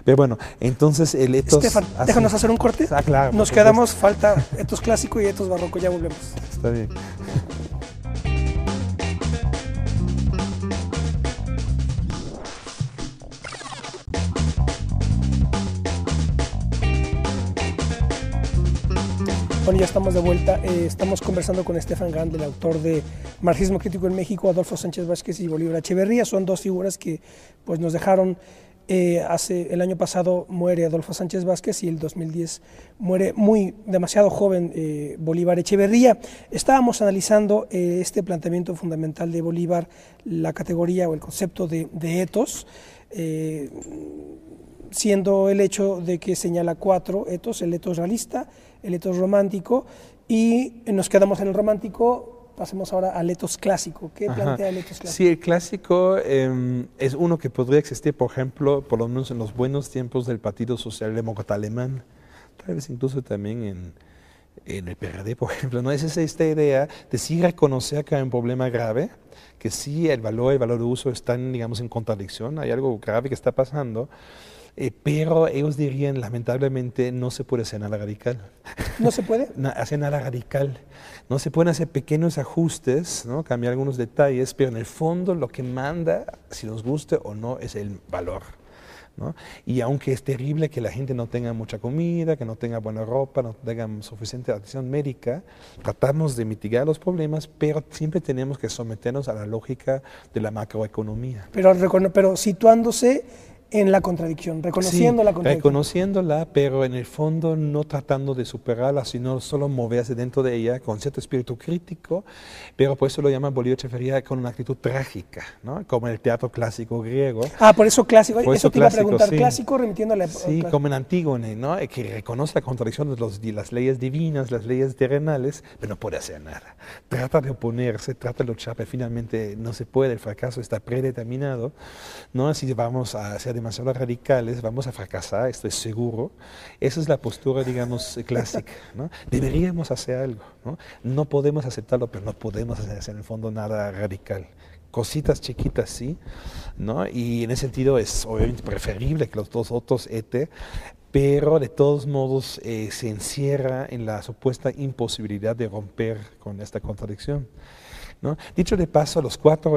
Pero bueno, entonces el etos...
Estefan, déjanos hacer un corte.
Claro.
Nos quedamos, falta etos clásico y etos barroco, ya volvemos.
Está bien.
Bueno, ya estamos de vuelta. Estamos conversando con Estefan Gandl, el autor de Marxismo Crítico en México, Adolfo Sánchez Vázquez y Bolívar Echeverría. Son dos figuras que pues, nos dejaron. El año pasado muere Adolfo Sánchez Vázquez y el 2010 muere demasiado joven Bolívar Echeverría. Estábamos analizando este planteamiento fundamental de Bolívar, la categoría o el concepto de etos, siendo el hecho de que señala 4 etos, el etos realista, el etos romántico, y nos quedamos en el romántico. Pasemos ahora al etos clásico. ¿Qué plantea el etos clásico?
Sí, el clásico es uno que podría existir, por ejemplo, por lo menos en los buenos tiempos del Partido Socialdemócrata Alemán, tal vez incluso también en el PRD, por ejemplo. ¿No? Es esta idea de sí reconocer que hay un problema grave, que sí el valor de uso están, digamos, en contradicción, hay algo grave que está pasando, pero ellos dirían, lamentablemente, no se puede hacer nada radical.
¿No se puede?
Hacer nada radical. No se pueden hacer pequeños ajustes, ¿no? Cambiar algunos detalles, pero en el fondo lo que manda, si nos guste o no, es el valor, ¿no? Y aunque es terrible que la gente no tenga mucha comida, que no tenga buena ropa, no tenga suficiente atención médica, tratamos de mitigar los problemas, pero siempre tenemos que someternos a la lógica de la macroeconomía.
Pero situándose en la contradicción, reconociendo la contradicción.
Reconociéndola, pero en el fondo no tratando de superarla, sino solo moverse dentro de ella con cierto espíritu crítico, pero por eso lo llama Bolívar Echeverría con una actitud trágica, ¿no? Como en el teatro clásico griego.
Por eso clásico. Eso te iba a preguntar,
sí.
Clásico remitiendo a la...
Sí, como en Antígone, ¿no? Que reconoce la contradicción de las leyes divinas, las leyes terrenales, pero no puede hacer nada. Trata de oponerse, trata de luchar, pero finalmente no se puede, el fracaso está predeterminado, ¿no? Si vamos a ser demasiado radicales, vamos a fracasar, estoy seguro. Esa es la postura, digamos, clásica, ¿no? Deberíamos hacer algo, ¿no? No podemos aceptarlo, pero no podemos hacer en el fondo nada radical. Cositas chiquitas, sí, ¿no? Y en ese sentido es obviamente preferible que los dos otros pero de todos modos se encierra en la supuesta imposibilidad de romper con esta contradicción, ¿no? Dicho de paso, los 4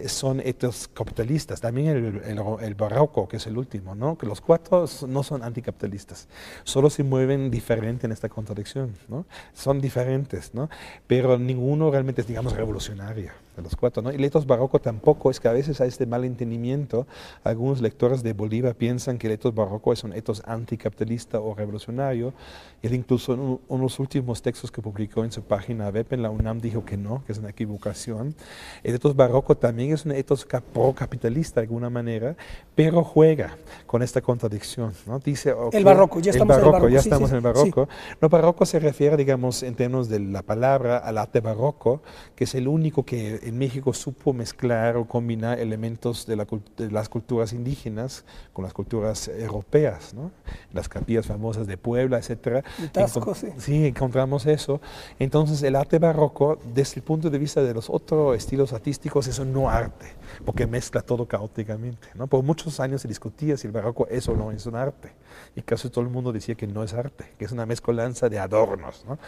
son etos capitalistas, también el barroco, que es el último, ¿no? Que los 4 no son anticapitalistas, solo se mueven diferente en esta contradicción, ¿no? Son diferentes, ¿no? Pero ninguno realmente es, digamos, revolucionario de los 4, ¿no? Y el etos barroco tampoco, es que a veces hay este malentendimiento. Algunos lectores de Bolívar piensan que el etos barroco es un etos anticapitalista o revolucionario. Él incluso en uno de los últimos textos que publicó en su página web en la UNAM dijo que no, que es una equivocación. El etos barroco también es un etos pro-capitalista de alguna manera, pero juega con esta contradicción, ¿no? Dice, okay,
el barroco, ya estamos en el barroco.
Ya estamos en el barroco. Sí. No, barroco se refiere, digamos, en términos de la palabra, al arte barroco, que es el único que en México supo mezclar o combinar elementos de las culturas indígenas con las culturas europeas, ¿no? Las capillas famosas de Puebla, etcétera.
Sí, encontramos eso.
Entonces, el arte barroco, desde el punto de vista de los otros estilos artísticos es un no arte, porque mezcla todo caóticamente, ¿no? Por muchos años se discutía si el barroco es o no es un arte, y casi todo el mundo decía que no es arte, que es una mezcolanza de adornos, ¿no?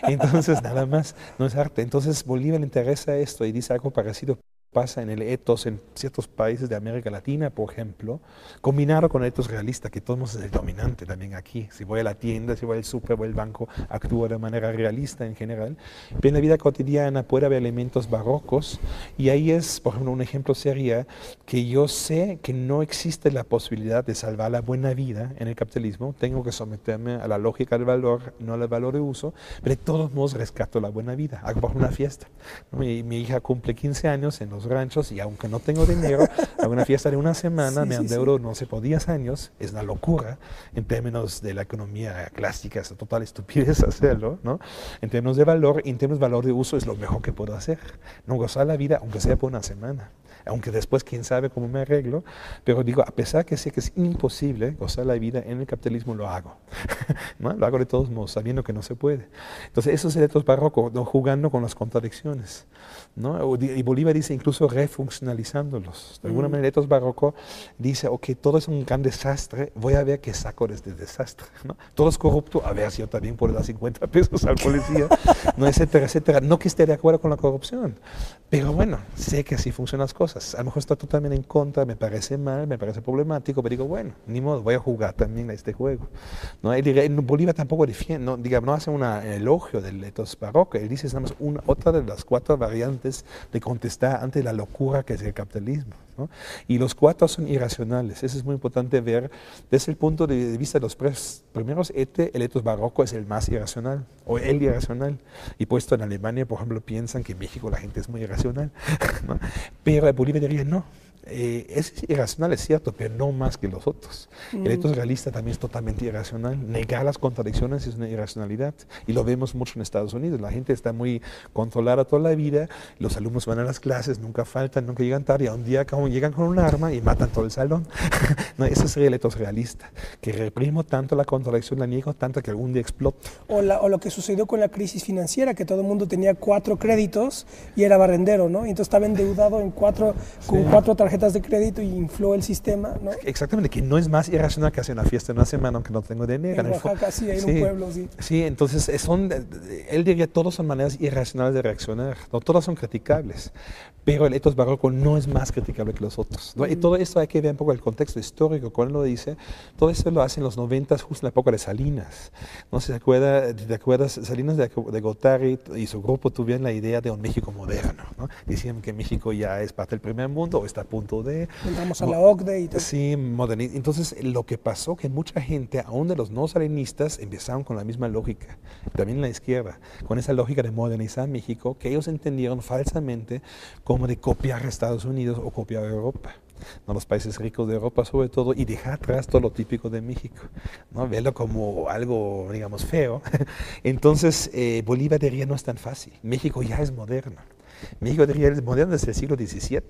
Entonces, nada más, no es arte. Entonces, Bolívar le interesa esto y dice algo parecido. Pasa en el etos en ciertos países de América Latina, por ejemplo, combinado con el etos realista, que todos es el dominante también aquí. Si voy a la tienda, si voy al súper, voy al banco, actúa de manera realista en general. Pero en la vida cotidiana puede haber elementos barrocos, y ahí es, por ejemplo, un ejemplo sería que yo sé que no existe la posibilidad de salvar la buena vida en el capitalismo, tengo que someterme a la lógica del valor, no al valor de uso, pero de todos modos rescato la buena vida, hago por una fiesta, ¿no? Mi hija cumple 15 años en los ranchos, y aunque no tengo dinero, hago una fiesta de una semana, me endeudo, no sé, por 10 años, es una locura en términos de la economía clásica, es una total estupidez hacerlo, ¿no? En términos de valor, en términos de valor de uso, es lo mejor que puedo hacer, no gozar la vida, aunque sea por una semana. Aunque después quién sabe cómo me arreglo, pero digo, a pesar que sé que es imposible gozar la vida en el capitalismo, lo hago, ¿no? Lo hago de todos modos, sabiendo que no se puede. Entonces, eso es el etos barroco, ¿no? Jugando con las contradicciones, ¿no? Y Bolívar dice incluso refuncionalizándolos. De alguna manera, el etos barroco dice, ok, todo es un gran desastre, voy a ver qué saco de este desastre, ¿no? Todo es corrupto, a ver si yo también puedo dar 50 pesos al policía, ¿no? Etcétera, etcétera. No que esté de acuerdo con la corrupción, pero bueno, sé que así funcionan las cosas. A lo mejor está totalmente en contra, me parece mal, me parece problemático, pero digo, bueno, ni modo, voy a jugar también a este juego, ¿no? Bolívar tampoco defiende, no hace un elogio del etos barroco, él dice, es otra de las 4 variantes de contestar ante la locura que es el capitalismo, ¿no? Y los 4 son irracionales, eso es muy importante ver desde el punto de vista de los primeros el etos barroco es el más irracional, o el irracional, y puesto en Alemania, por ejemplo, piensan que en México la gente es muy irracional, ¿no? Pero Bolívar diría, no, es irracional, es cierto, pero no más que los otros. El etos realista también es totalmente irracional. Negar las contradicciones es una irracionalidad, y lo vemos mucho en Estados Unidos. La gente está muy controlada toda la vida, los alumnos van a las clases, nunca faltan, nunca llegan tarde, y a un día llegan con un arma y matan todo el salón. No, eso sería el etos realista, que reprimo tanto la contradicción, la niego tanto que algún día explota.
O lo que sucedió con la crisis financiera, que todo el mundo tenía 4 créditos y era barrendero, ¿no? Y entonces estaba endeudado con 4 tarjetas de crédito y infló el sistema, ¿no?
Exactamente, que no es más irracional que hacer una fiesta en una semana aunque no tengo dinero.
En Oaxaca, sí, en un pueblo, sí.
Sí, entonces él diría, todos son maneras irracionales de reaccionar, no todas son criticables, pero el etos barroco no es más criticable que los otros, ¿no? Y todo esto hay que ver un poco el contexto histórico, cuando lo dice, todo esto lo hace en los 90, justo en la época de Salinas, ¿no? ¿Te acuerdas? Salinas de Gortari y su grupo tuvieron la idea de un México moderno, ¿no? Decían que México ya es parte del primer mundo, o está a punto de...
Entramos a la OCDE y todo.
Sí, entonces lo que pasó que mucha gente, aún de los no salinistas, empezaron con la misma lógica, también la izquierda, con esa lógica de modernizar México, que ellos entendieron falsamente como de copiar a Estados Unidos o copiar a Europa, ¿no? Los países ricos de Europa sobre todo, y dejar atrás todo lo típico de México, ¿no? Verlo como algo, digamos, feo. Entonces, Bolívar diría, no es tan fácil, México ya es moderno. México diría, es moderno desde el siglo XVII,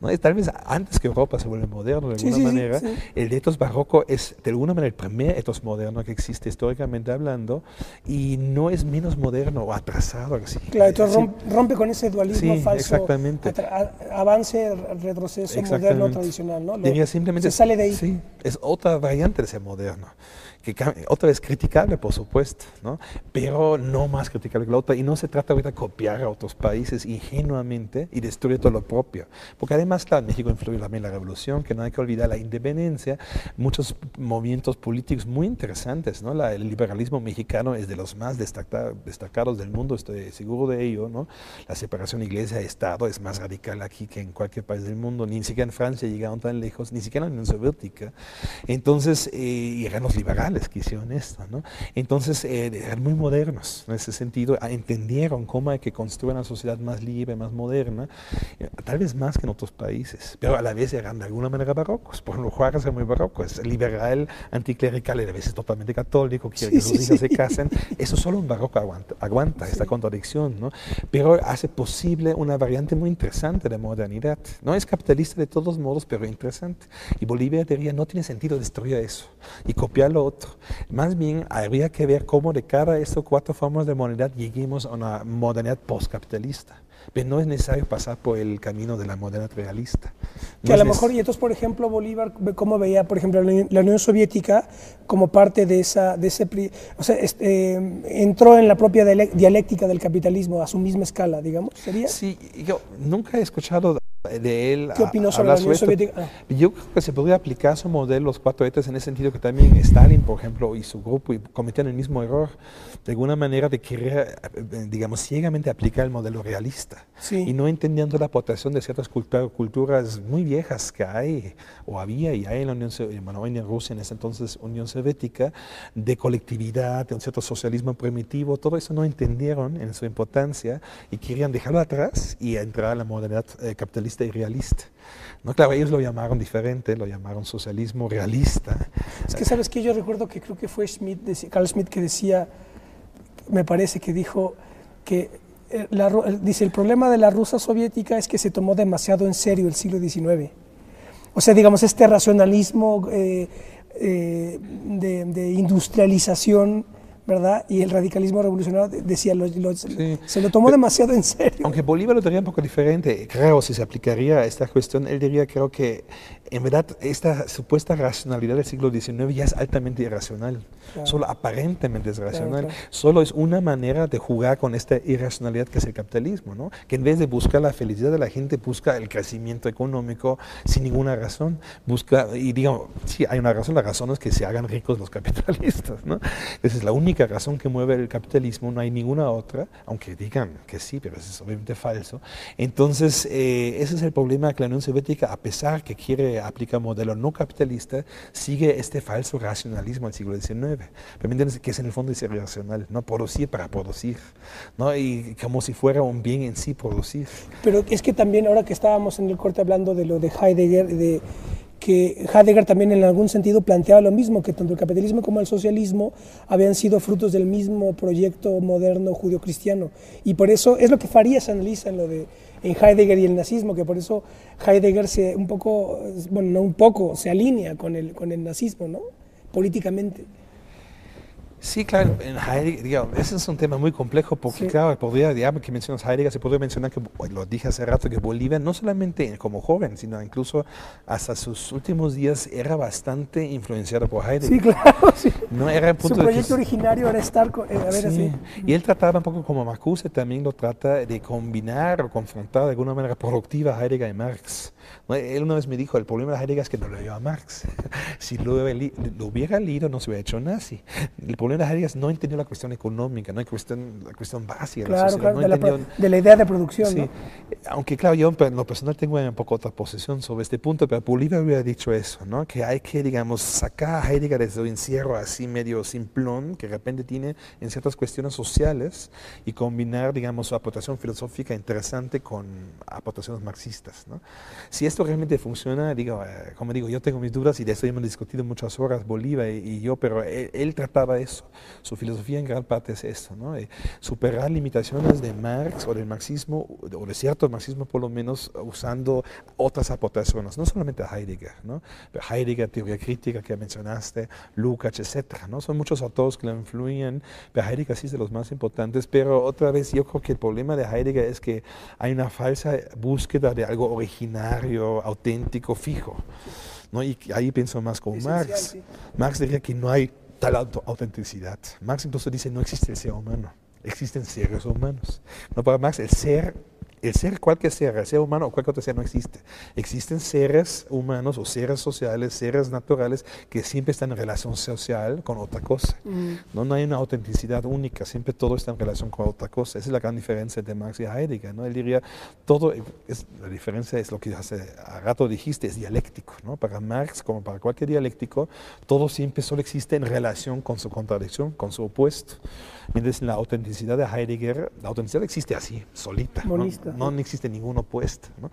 ¿no? Tal vez antes que Europa se vuelve moderno de alguna manera. Sí. El etos barroco es de alguna manera el primer etos moderno que existe históricamente hablando, y no es menos moderno o atrasado. Así.
Claro, entonces rompe con ese dualismo falso,
exactamente.
Avance, retroceso, moderno, tradicional, ¿no?
Simplemente
se sale de ahí.
Sí, es otra variante de ese moderno, que otra vez criticable, por supuesto, ¿no? Pero no más criticable que la otra, y no se trata ahorita de copiar a otros países ingenuamente y destruir todo lo propio, porque además, claro, en México influyó también la revolución, que no hay que olvidar la independencia, muchos movimientos políticos muy interesantes, ¿no? El liberalismo mexicano es de los más destacados del mundo, estoy seguro de ello, ¿no? La separación iglesia-estado es más radical aquí que en cualquier país del mundo, ni siquiera en Francia llegaron tan lejos, ni siquiera en la Unión Soviética. Entonces, eran los liberales que hicieron esto, ¿no? Entonces, eran muy modernos en ese sentido, entendieron cómo hay que construir una sociedad más libre, más moderna, tal vez más que en otros países, pero a la vez eran de alguna manera barrocos. Por ejemplo, Juárez era muy barroco, es liberal, anticlerical, y a veces totalmente católico, quiere que sus hijas se casen. Eso solo un barroco aguanta esta contradicción, ¿no? Pero hace posible una variante muy interesante de modernidad. No es capitalista de todos modos, pero interesante. Y Bolívar diría, no tiene sentido destruir eso y copiar lo otro. Más bien, habría que ver cómo de cada estas 4 formas de modernidad lleguemos a una modernidad postcapitalista. pero no es necesario pasar por el camino de la modernidad realista. No
que a lo mejor, y entonces, por ejemplo, Bolívar, ¿cómo veía, por ejemplo, la Unión Soviética como parte de ese, o sea, entró en la propia dialéctica del capitalismo a su misma escala, digamos, ¿sería?
Sí, yo nunca he escuchado de él.
¿Qué opinó sobre la Unión Soviética?
Yo creo que se podría aplicar su modelo, los 4 ejes, en ese sentido que también Stalin, por ejemplo, y su grupo cometían el mismo error, de alguna manera de querer, digamos, ciegamente aplicar el modelo realista,
sí.
Y no entendiendo la aportación de ciertas culturas muy viejas que hay, o había y hay en la Unión Soviética, bueno, en Rusia, en ese entonces Unión Soviética, de colectividad, de un cierto socialismo primitivo. Todo eso no entendieron en su importancia y querían dejarlo atrás y entrar a la modernidad capitalista y realista. No, claro, ellos lo llamaron diferente, lo llamaron socialismo realista.
Es que, ¿sabes qué? Yo recuerdo que creo que fue Carl Schmitt, que decía, me parece que dijo que, dice, el problema de la Rusia soviética es que se tomó demasiado en serio el siglo XIX. O sea, digamos, este racionalismo de industrialización, ¿verdad? Y el radicalismo revolucionario, decía,
Sí.
se lo tomó demasiado en serio.
Aunque Bolívar lo diría un poco diferente, creo, si se aplicaría a esta cuestión, él diría, creo que en verdad esta supuesta racionalidad del siglo XIX ya es altamente irracional, claro. Solo aparentemente es racional, claro. Solo es una manera de jugar con esta irracionalidad que es el capitalismo, ¿no? Que en vez de buscar la felicidad de la gente, busca el crecimiento económico sin ninguna razón, busca, y digamos, sí, hay una razón, la razón es que se hagan ricos los capitalistas, ¿no? Esa es la única razón que mueve el capitalismo, no hay ninguna otra, aunque digan que sí, pero eso es obviamente falso. Entonces, ese es el problema, que la Unión Soviética, a pesar que quiere aplicar un modelo no capitalista, sigue este falso racionalismo del siglo XIX. Pero me entiendes que es en el fondo es irracional, ¿no? Producir para producir, ¿no? Y como si fuera un bien en sí producir.
Pero es que también, ahora que estábamos en el corte hablando de lo de Heidegger, que Heidegger también en algún sentido planteaba lo mismo, que tanto el capitalismo como el socialismo habían sido frutos del mismo proyecto moderno judio-cristiano. Y por eso es lo que Farías analiza en Heidegger y el nazismo, que por eso Heidegger se alinea con el nazismo, ¿no? Políticamente.
Sí, claro, en Heidegger, digamos, ese es un tema muy complejo porque, sí. Claro, que mencionas Heidegger, se podría mencionar que, lo dije hace rato, que Bolívar, no solamente como joven, sino incluso hasta sus últimos días, era bastante influenciado por Heidegger.
Sí, claro, sí.
No, era el punto
su proyecto originario era estar,
sí. Así. Y él trataba un poco como Marcuse, también lo trata de combinar o confrontar de alguna manera productiva a Heidegger y Marx. Él una vez me dijo, el problema de Heidegger es que no lo leyó a Marx. Si lo hubiera leído, no se hubiera hecho nazi. El problema de Heidegger no entendió la cuestión económica, no hay la cuestión básica
claro,
de la sociedad.
Claro,
no
de la idea de producción.
Sí.
¿No?
Aunque claro, yo en lo personal tengo un poco otra posición sobre este punto, pero Bolívar hubiera dicho eso, ¿no? Que hay que, digamos, sacar a Heidegger de su encierro así medio simplón, que de repente tiene en ciertas cuestiones sociales, y combinar, digamos, su aportación filosófica interesante con aportaciones marxistas, ¿no? Si esto realmente funciona, como digo, yo tengo mis dudas y de eso hemos discutido muchas horas, Bolívar y yo, pero él trataba eso. Su filosofía en gran parte es esto, ¿no? Superar limitaciones de Marx o del marxismo, o de cierto marxismo por lo menos, usando otras aportaciones, no solamente a Heidegger, ¿no? Pero Heidegger, teoría crítica que mencionaste, Lukács, etcétera, ¿no? Son muchos autores que lo influyen, pero Heidegger sí es de los más importantes, pero otra vez yo creo que el problema de Heidegger es que hay una falsa búsqueda de algo originario, auténtico, fijo, ¿no? Y ahí pienso más con Marx. Sí. Marx diría que no hay tal autenticidad. Marx incluso dice no existe el ser humano, existen seres humanos. No, para Marx el ser cualquier ser, el ser humano o cualquier otro ser no existe. Existen seres humanos o seres sociales, seres naturales que siempre están en relación social con otra cosa. No hay una autenticidad única, siempre todo está en relación con otra cosa. Esa es la gran diferencia de Marx y Heidegger, ¿no? Él diría, la diferencia es lo que hace rato dijiste, es dialéctico, ¿no? Para Marx, como para cualquier dialéctico, todo siempre solo existe en relación con su contradicción, con su opuesto. Mientras la autenticidad de Heidegger, la autenticidad existe así, solita. No existe ningún opuesto, ¿no?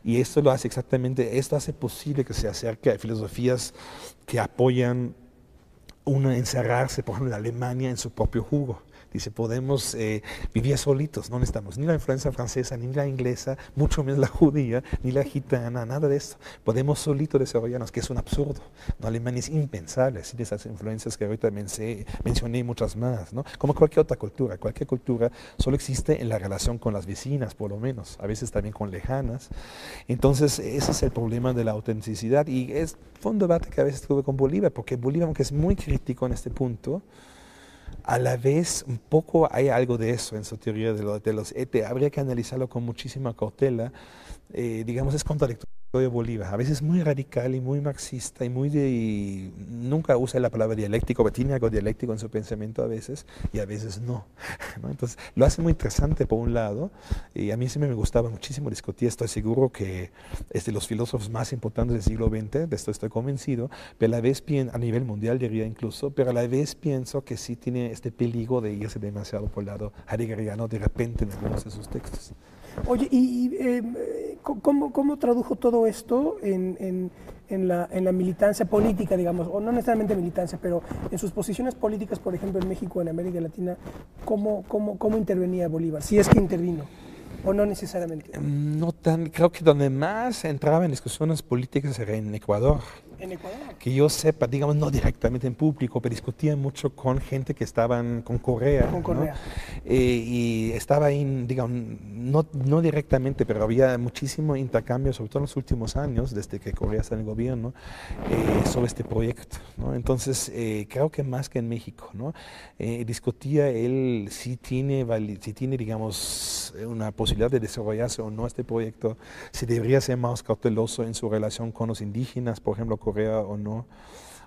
Y esto lo hace esto hace posible que se acerque a filosofías que apoyan encerrarse, por ejemplo, en Alemania en su propio jugo. Dice, podemos vivir solitos, no necesitamos ni la influencia francesa, ni la inglesa, mucho menos la judía, ni la gitana, nada de eso. Podemos solitos desarrollarnos, que es un absurdo. ¿No? Alemania es impensable, sin esas influencias que ahorita mencioné y muchas más, ¿no? Como cualquier otra cultura. Cualquier cultura solo existe en la relación con las vecinas, por lo menos, a veces también con lejanas. Entonces, ese es el problema de la autenticidad, y fue un debate que a veces tuve con Bolívar, porque Bolívar, aunque es muy crítico en este punto, a la vez un poco hay algo de eso en su teoría de los ET. Habría que analizarlo con muchísima cautela. Digamos, es contradictorio de Bolívar. A veces muy radical y muy marxista y nunca usa la palabra dialéctico, pero tiene algo dialéctico en su pensamiento a veces y a veces no, ¿no? Entonces, lo hace muy interesante por un lado, y a mí siempre me gustaba muchísimo discutir. Estoy seguro que es de los filósofos más importantes del siglo XX, de esto estoy convencido, pero a la vez, a nivel mundial diría incluso, pero a la vez pienso que sí tiene este peligro de irse demasiado por el lado heideggeriano de repente en algunos de sus textos.
Oye, ¿cómo tradujo todo esto en la militancia política, digamos, o no necesariamente militancia, pero en sus posiciones políticas, por ejemplo, en México, en América Latina, cómo intervenía Bolívar? Si es que intervino, o no necesariamente.
No tan, creo que donde más entraba en discusiones políticas era en Ecuador.
¿En Ecuador?
Que yo sepa, digamos, no directamente en público, pero discutía mucho con gente que estaban con Correa.
Con Correa.
¿No? Y estaba ahí, digamos, no directamente, pero había muchísimo intercambio, sobre todo en los últimos años, desde que Correa está en el gobierno, sobre este proyecto, ¿no? Entonces, creo que más que en México, ¿no? Discutía él si tiene, digamos, una posibilidad de desarrollarse o no este proyecto, si debería ser más cauteloso en su relación con los indígenas, por ejemplo, Correa o no,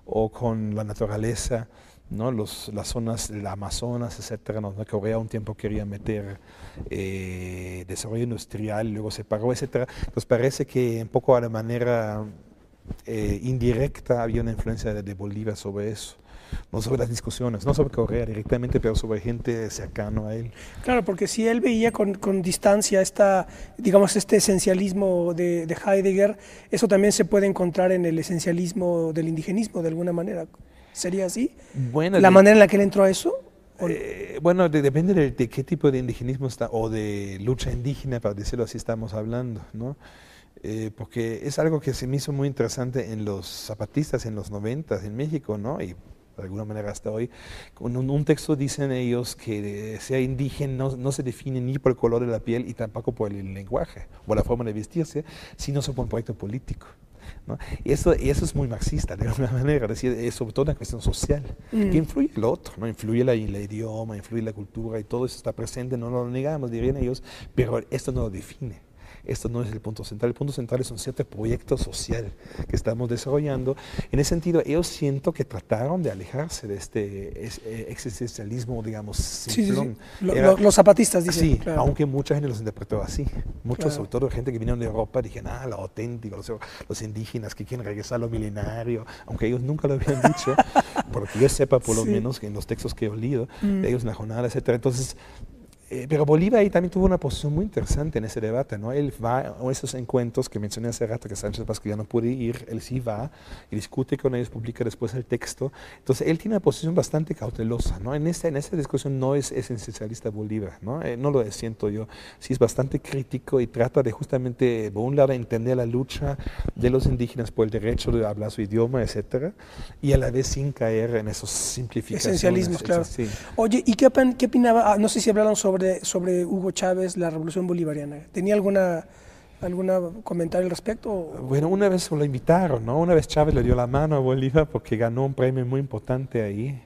o con la naturaleza, ¿no? Las zonas del Amazonas, etcétera, ¿no? Correa un tiempo quería meter desarrollo industrial, luego se paró, etcétera. Entonces parece que un poco de manera indirecta había una influencia de Bolívar sobre eso. No sobre las discusiones, no sobre Correa directamente, pero sobre gente cercana a él.
Claro, porque si él veía con distancia digamos, este esencialismo de Heidegger, eso también se puede encontrar en el esencialismo del indigenismo, de alguna manera. ¿Sería así?
Bueno,
¿La manera en la que él entró a eso?
Bueno, depende de qué tipo de indigenismo o de lucha indígena, para decirlo así, estamos hablando, ¿no? Porque es algo que se me hizo muy interesante en los zapatistas en los 90 en México, ¿no? Y de alguna manera hasta hoy. Con un texto dicen ellos que sea indígena no se define ni por el color de la piel y tampoco por el lenguaje o la forma de vestirse, sino por un proyecto político, ¿no? Y eso es muy marxista, de alguna manera, es decir, es sobre todo una cuestión social, que influye el otro, ¿no? Influye el idioma, influye la cultura y todo eso está presente, no lo negamos, dirían ellos, pero esto no lo define. Esto no es el punto central. El punto central es un cierto proyecto social que estamos desarrollando. En ese sentido, ellos siento que trataron de alejarse de este existencialismo, digamos, simplón.
Sí. Los zapatistas dicen.
Sí,
claro.
Aunque mucha gente los interpretó así. Muchos,
claro.
sobre todo gente que vinieron de Europa, dijeron, lo auténtico, los indígenas que quieren regresar a lo milenario, aunque ellos nunca lo habían dicho, porque yo sepa, por lo menos, que en los textos que he leído, de ellos en la jornada, etcétera. Entonces, pero Bolívar ahí también tuvo una posición muy interesante en ese debate, ¿no? Él va a esos encuentros que mencioné hace rato, que Sánchez Vázquez ya no puede ir, él sí va y discute con ellos, publica después el texto. Entonces, él tiene una posición bastante cautelosa, ¿no? En esta discusión no es esencialista Bolívar, ¿no? No lo siento yo. Sí es bastante crítico y trata de justamente, por un lado, entender la lucha de los indígenas por el derecho de hablar su idioma, etcétera, y a la vez sin caer en esos simplificaciones.
Esencialismos, claro.
Sí.
Oye, ¿y qué opinaba? No sé si hablaron sobre Hugo Chávez, la revolución bolivariana. ¿Tenía algún comentario al respecto?
Bueno, una vez lo invitaron, ¿no? Una vez Chávez le dio la mano a Bolívar porque ganó un premio muy importante ahí.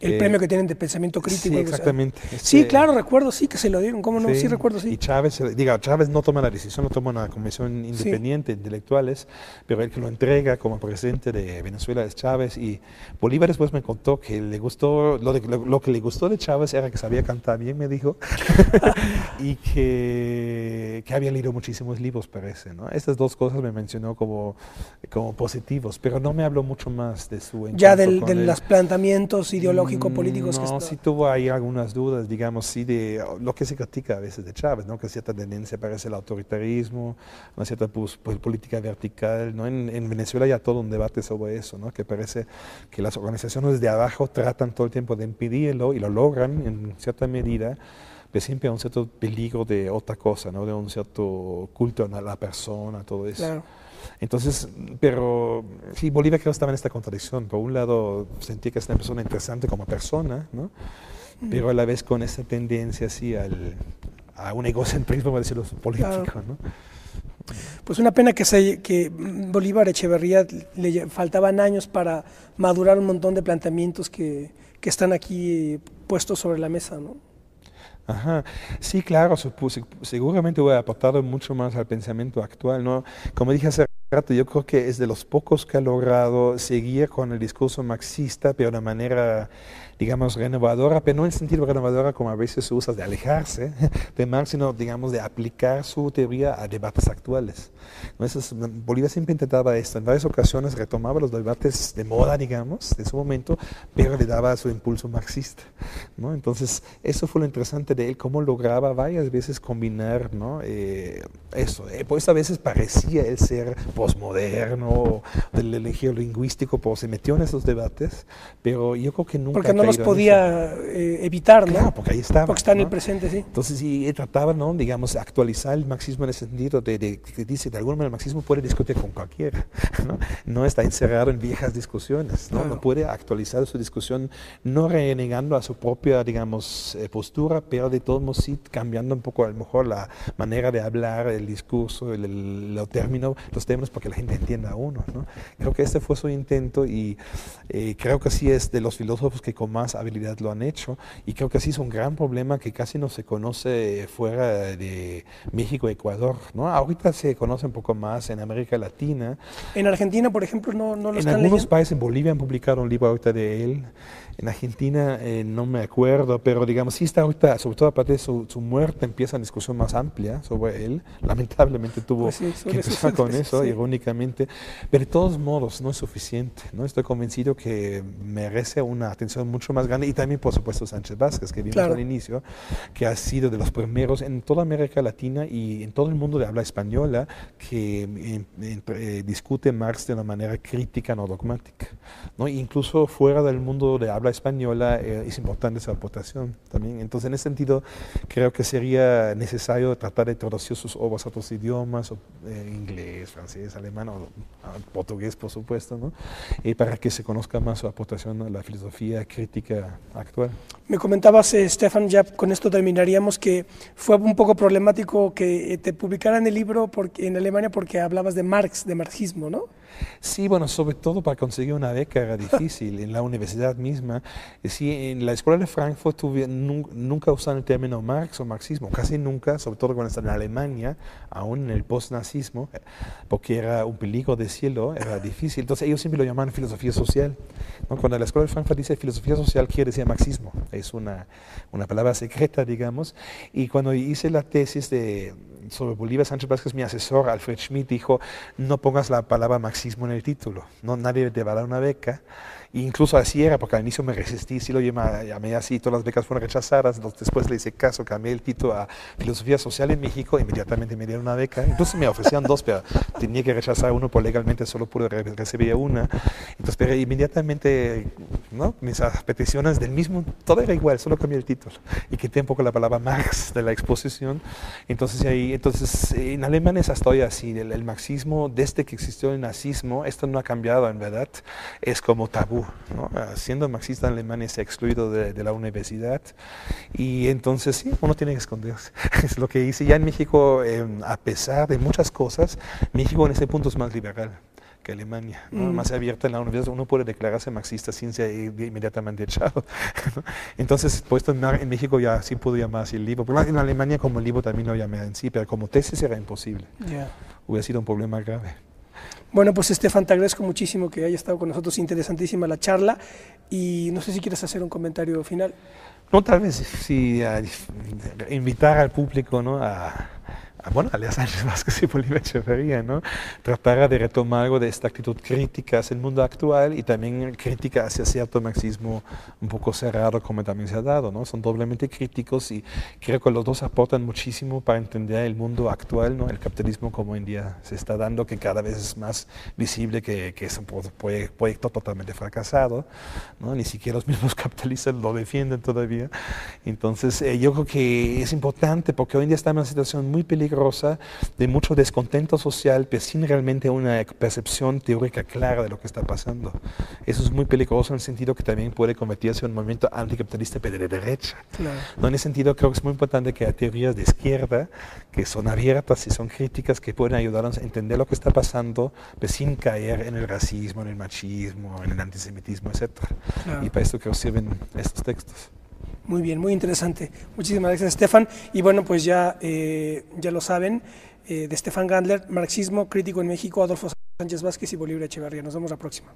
El premio que tienen de pensamiento crítico.
Sí, exactamente.
Sí, claro, recuerdo, sí, que se lo dieron, ¿cómo no? Sí, recuerdo, sí.
Y Chávez no toma la decisión, lo toma una comisión independiente, intelectuales, pero el que lo entrega como presidente de Venezuela es Chávez. Y Bolívar después me contó que le gustó, lo que le gustó de Chávez era que sabía cantar bien, me dijo, y que había leído muchísimos libros, parece, ¿no? Estas dos cosas me mencionó como positivos, pero no me habló mucho más de su encuentro
ya de
con
los planteamientos ideológicos ideológico-políticos que
No,
está...
sí tuvo ahí algunas dudas, digamos, sí, de lo que se critica a veces de Chávez, ¿no? Que cierta tendencia parece el autoritarismo, una cierta política vertical, ¿no? En Venezuela ya todo un debate sobre eso, ¿no? Que parece que las organizaciones de abajo tratan todo el tiempo de impedirlo y lo logran en cierta medida, pero siempre hay un cierto peligro de otra cosa, ¿no? De un cierto culto a la persona, todo eso.
Claro.
Entonces, pero sí, Bolívar creo que estaba en esta contradicción. Por un lado, sentía que es una persona interesante como persona, ¿no? Pero a la vez con esa tendencia así a un egocentrismo, por decirlo, político,
Claro.
¿no?
Pues una pena que Bolívar Echeverría le faltaban años para madurar un montón de planteamientos que están aquí puestos sobre la mesa, ¿no?
Ajá, sí, claro, seguramente hubiera aportado mucho más al pensamiento actual, ¿no? Como dije hace rato, yo creo que es de los pocos que ha logrado seguir con el discurso marxista, pero de manera, digamos, renovadora, pero no en el sentido renovadora como a veces se usa de alejarse de Marx, sino, digamos, de aplicar su teoría a debates actuales. ¿No? Bolívar siempre intentaba esto, en varias ocasiones retomaba los debates de moda, digamos, de su momento, pero le daba su impulso marxista, ¿no? Entonces, eso fue lo interesante de él, cómo lograba varias veces combinar, ¿no? Eso. Por eso a veces parecía él ser posmoderno, del elegir lingüístico, pues se metió en esos debates, pero yo creo que nunca
porque no los podía evitar, ¿no?
Claro, porque ahí estaba.
Porque está en
¿no?
el presente, sí.
Entonces, sí, él trataba, ¿no? Digamos, actualizar el marxismo en ese sentido, que dice, de alguna manera el marxismo puede discutir con cualquiera, ¿no? No está encerrado en viejas discusiones, ¿no?
Claro.
No puede actualizar su discusión, no renegando a su propia, digamos, postura, pero de todos modos sí cambiando un poco a lo mejor la manera de hablar, el discurso, los términos para que la gente entienda a uno, ¿no? Creo que este fue su intento y creo que sí es de los filósofos que con más habilidad lo han hecho y creo que sí es un gran problema que casi no se conoce fuera de México y Ecuador, ¿no? Ahorita se conoce un poco más en América Latina.
En Argentina, por ejemplo, no lo
En
están
algunos
leyendo.
países, en Bolivia han publicado un libro ahorita de él. En Argentina no me acuerdo, pero digamos, sí está ahorita, sobre todo aparte de su muerte, empieza una discusión más amplia sobre él. Lamentablemente tuvo
Pues sí,
que empezar con eso,
sí.
irónicamente. Pero de todos modos, no es suficiente, ¿no? Estoy convencido que merece una atención mucho más grande. Y también, por supuesto, Sánchez Vázquez, que vimos
Claro.
al inicio, que ha sido de los primeros en toda América Latina y en todo el mundo de habla española que discute Marx de una manera crítica, no dogmática, ¿no? Incluso fuera del mundo de habla española es importante su aportación también. Entonces, en ese sentido, creo que sería necesario tratar de traducir sus obras a otros idiomas, inglés, francés, alemán, o portugués, por supuesto, ¿no? Para que se conozca más su aportación a la filosofía crítica actual.
Me comentabas, Stefan, ya con esto terminaríamos, que fue un poco problemático que te publicaran el libro en Alemania porque hablabas de Marx, de marxismo, ¿no?
Sí, bueno, sobre todo para conseguir una beca era difícil en la universidad misma. Sí, en la escuela de Frankfurt nunca usaron el término Marx o marxismo, casi nunca, sobre todo cuando están en Alemania, aún en el post-nazismo, porque era un peligro decirlo, era difícil. Entonces ellos siempre lo llamaban filosofía social, ¿no? Cuando la escuela de Frankfurt dice filosofía social, quiere decir marxismo, es una palabra secreta, digamos. Y cuando hice la tesis sobre Bolívar, Sánchez Vázquez, mi asesor, Alfred Schmidt, dijo, no pongas la palabra marxismo en el título, no, nadie te va a dar una beca. E incluso así era, porque al inicio me resistí, sí lo llamé así, todas las becas fueron rechazadas, después le hice caso, cambié el título a Filosofía Social en México, inmediatamente me dieron una beca, incluso me ofrecían dos, pero tenía que rechazar uno, por legalmente solo pude recibir una. Entonces, pero inmediatamente, ¿no? Mis peticiones del mismo, todo era igual, solo cambié el título y quité un poco la palabra Marx de la exposición. Entonces, en Alemania es hasta hoy así, el marxismo, desde que existió el nazismo, esto no ha cambiado en verdad, es como tabú, ¿no? Siendo marxista en Alemania se ha excluido de la universidad y entonces sí, uno tiene que esconderse. Es lo que hice ya en México, a pesar de muchas cosas, México en este punto es más liberal que Alemania, ¿no? Más abierta en la universidad, uno puede declararse marxista sin ser inmediatamente echado, ¿no? Entonces, puesto en México ya sí puedo llamar así el libro, pero en Alemania como libro también lo llamé en sí, pero como tesis era imposible, hubiera sido un problema grave.
Bueno, pues Stefan, te agradezco muchísimo que hayas estado con nosotros, interesantísima la charla y no sé si quieres hacer un comentario final.
No, tal vez sí, invitar al público, ¿no? a bueno, Alea Sánchez Vázquez y Bolívar Echeverría, ¿no? Tratara de retomar algo de esta actitud crítica hacia el mundo actual y también crítica hacia cierto marxismo un poco cerrado, como también se ha dado, ¿no? Son doblemente críticos y creo que los dos aportan muchísimo para entender el mundo actual, ¿no? El capitalismo como hoy en día se está dando, que cada vez es más visible que es un proyecto totalmente fracasado, ¿no? Ni siquiera los mismos capitalistas lo defienden todavía. Entonces, yo creo que es importante porque hoy en día estamos en una situación muy peligrosa de mucho descontento social, pero sin realmente una percepción teórica clara de lo que está pasando. Eso es muy peligroso en el sentido que también puede convertirse en un movimiento anticapitalista pero de derecha.
Claro.
¿No? En ese sentido creo que es muy importante que haya teorías de izquierda que son abiertas y son críticas, que pueden ayudarnos a entender lo que está pasando, pero sin caer en el racismo, en el machismo, en el antisemitismo, etc.
Claro.
Y para esto creo que sirven estos textos.
Muy bien, muy interesante. Muchísimas gracias, Stefan. Y bueno, pues ya lo saben, de Stefan Gandler, Marxismo crítico en México, Adolfo Sánchez Vázquez y Bolívar Echeverría. Nos vemos la próxima.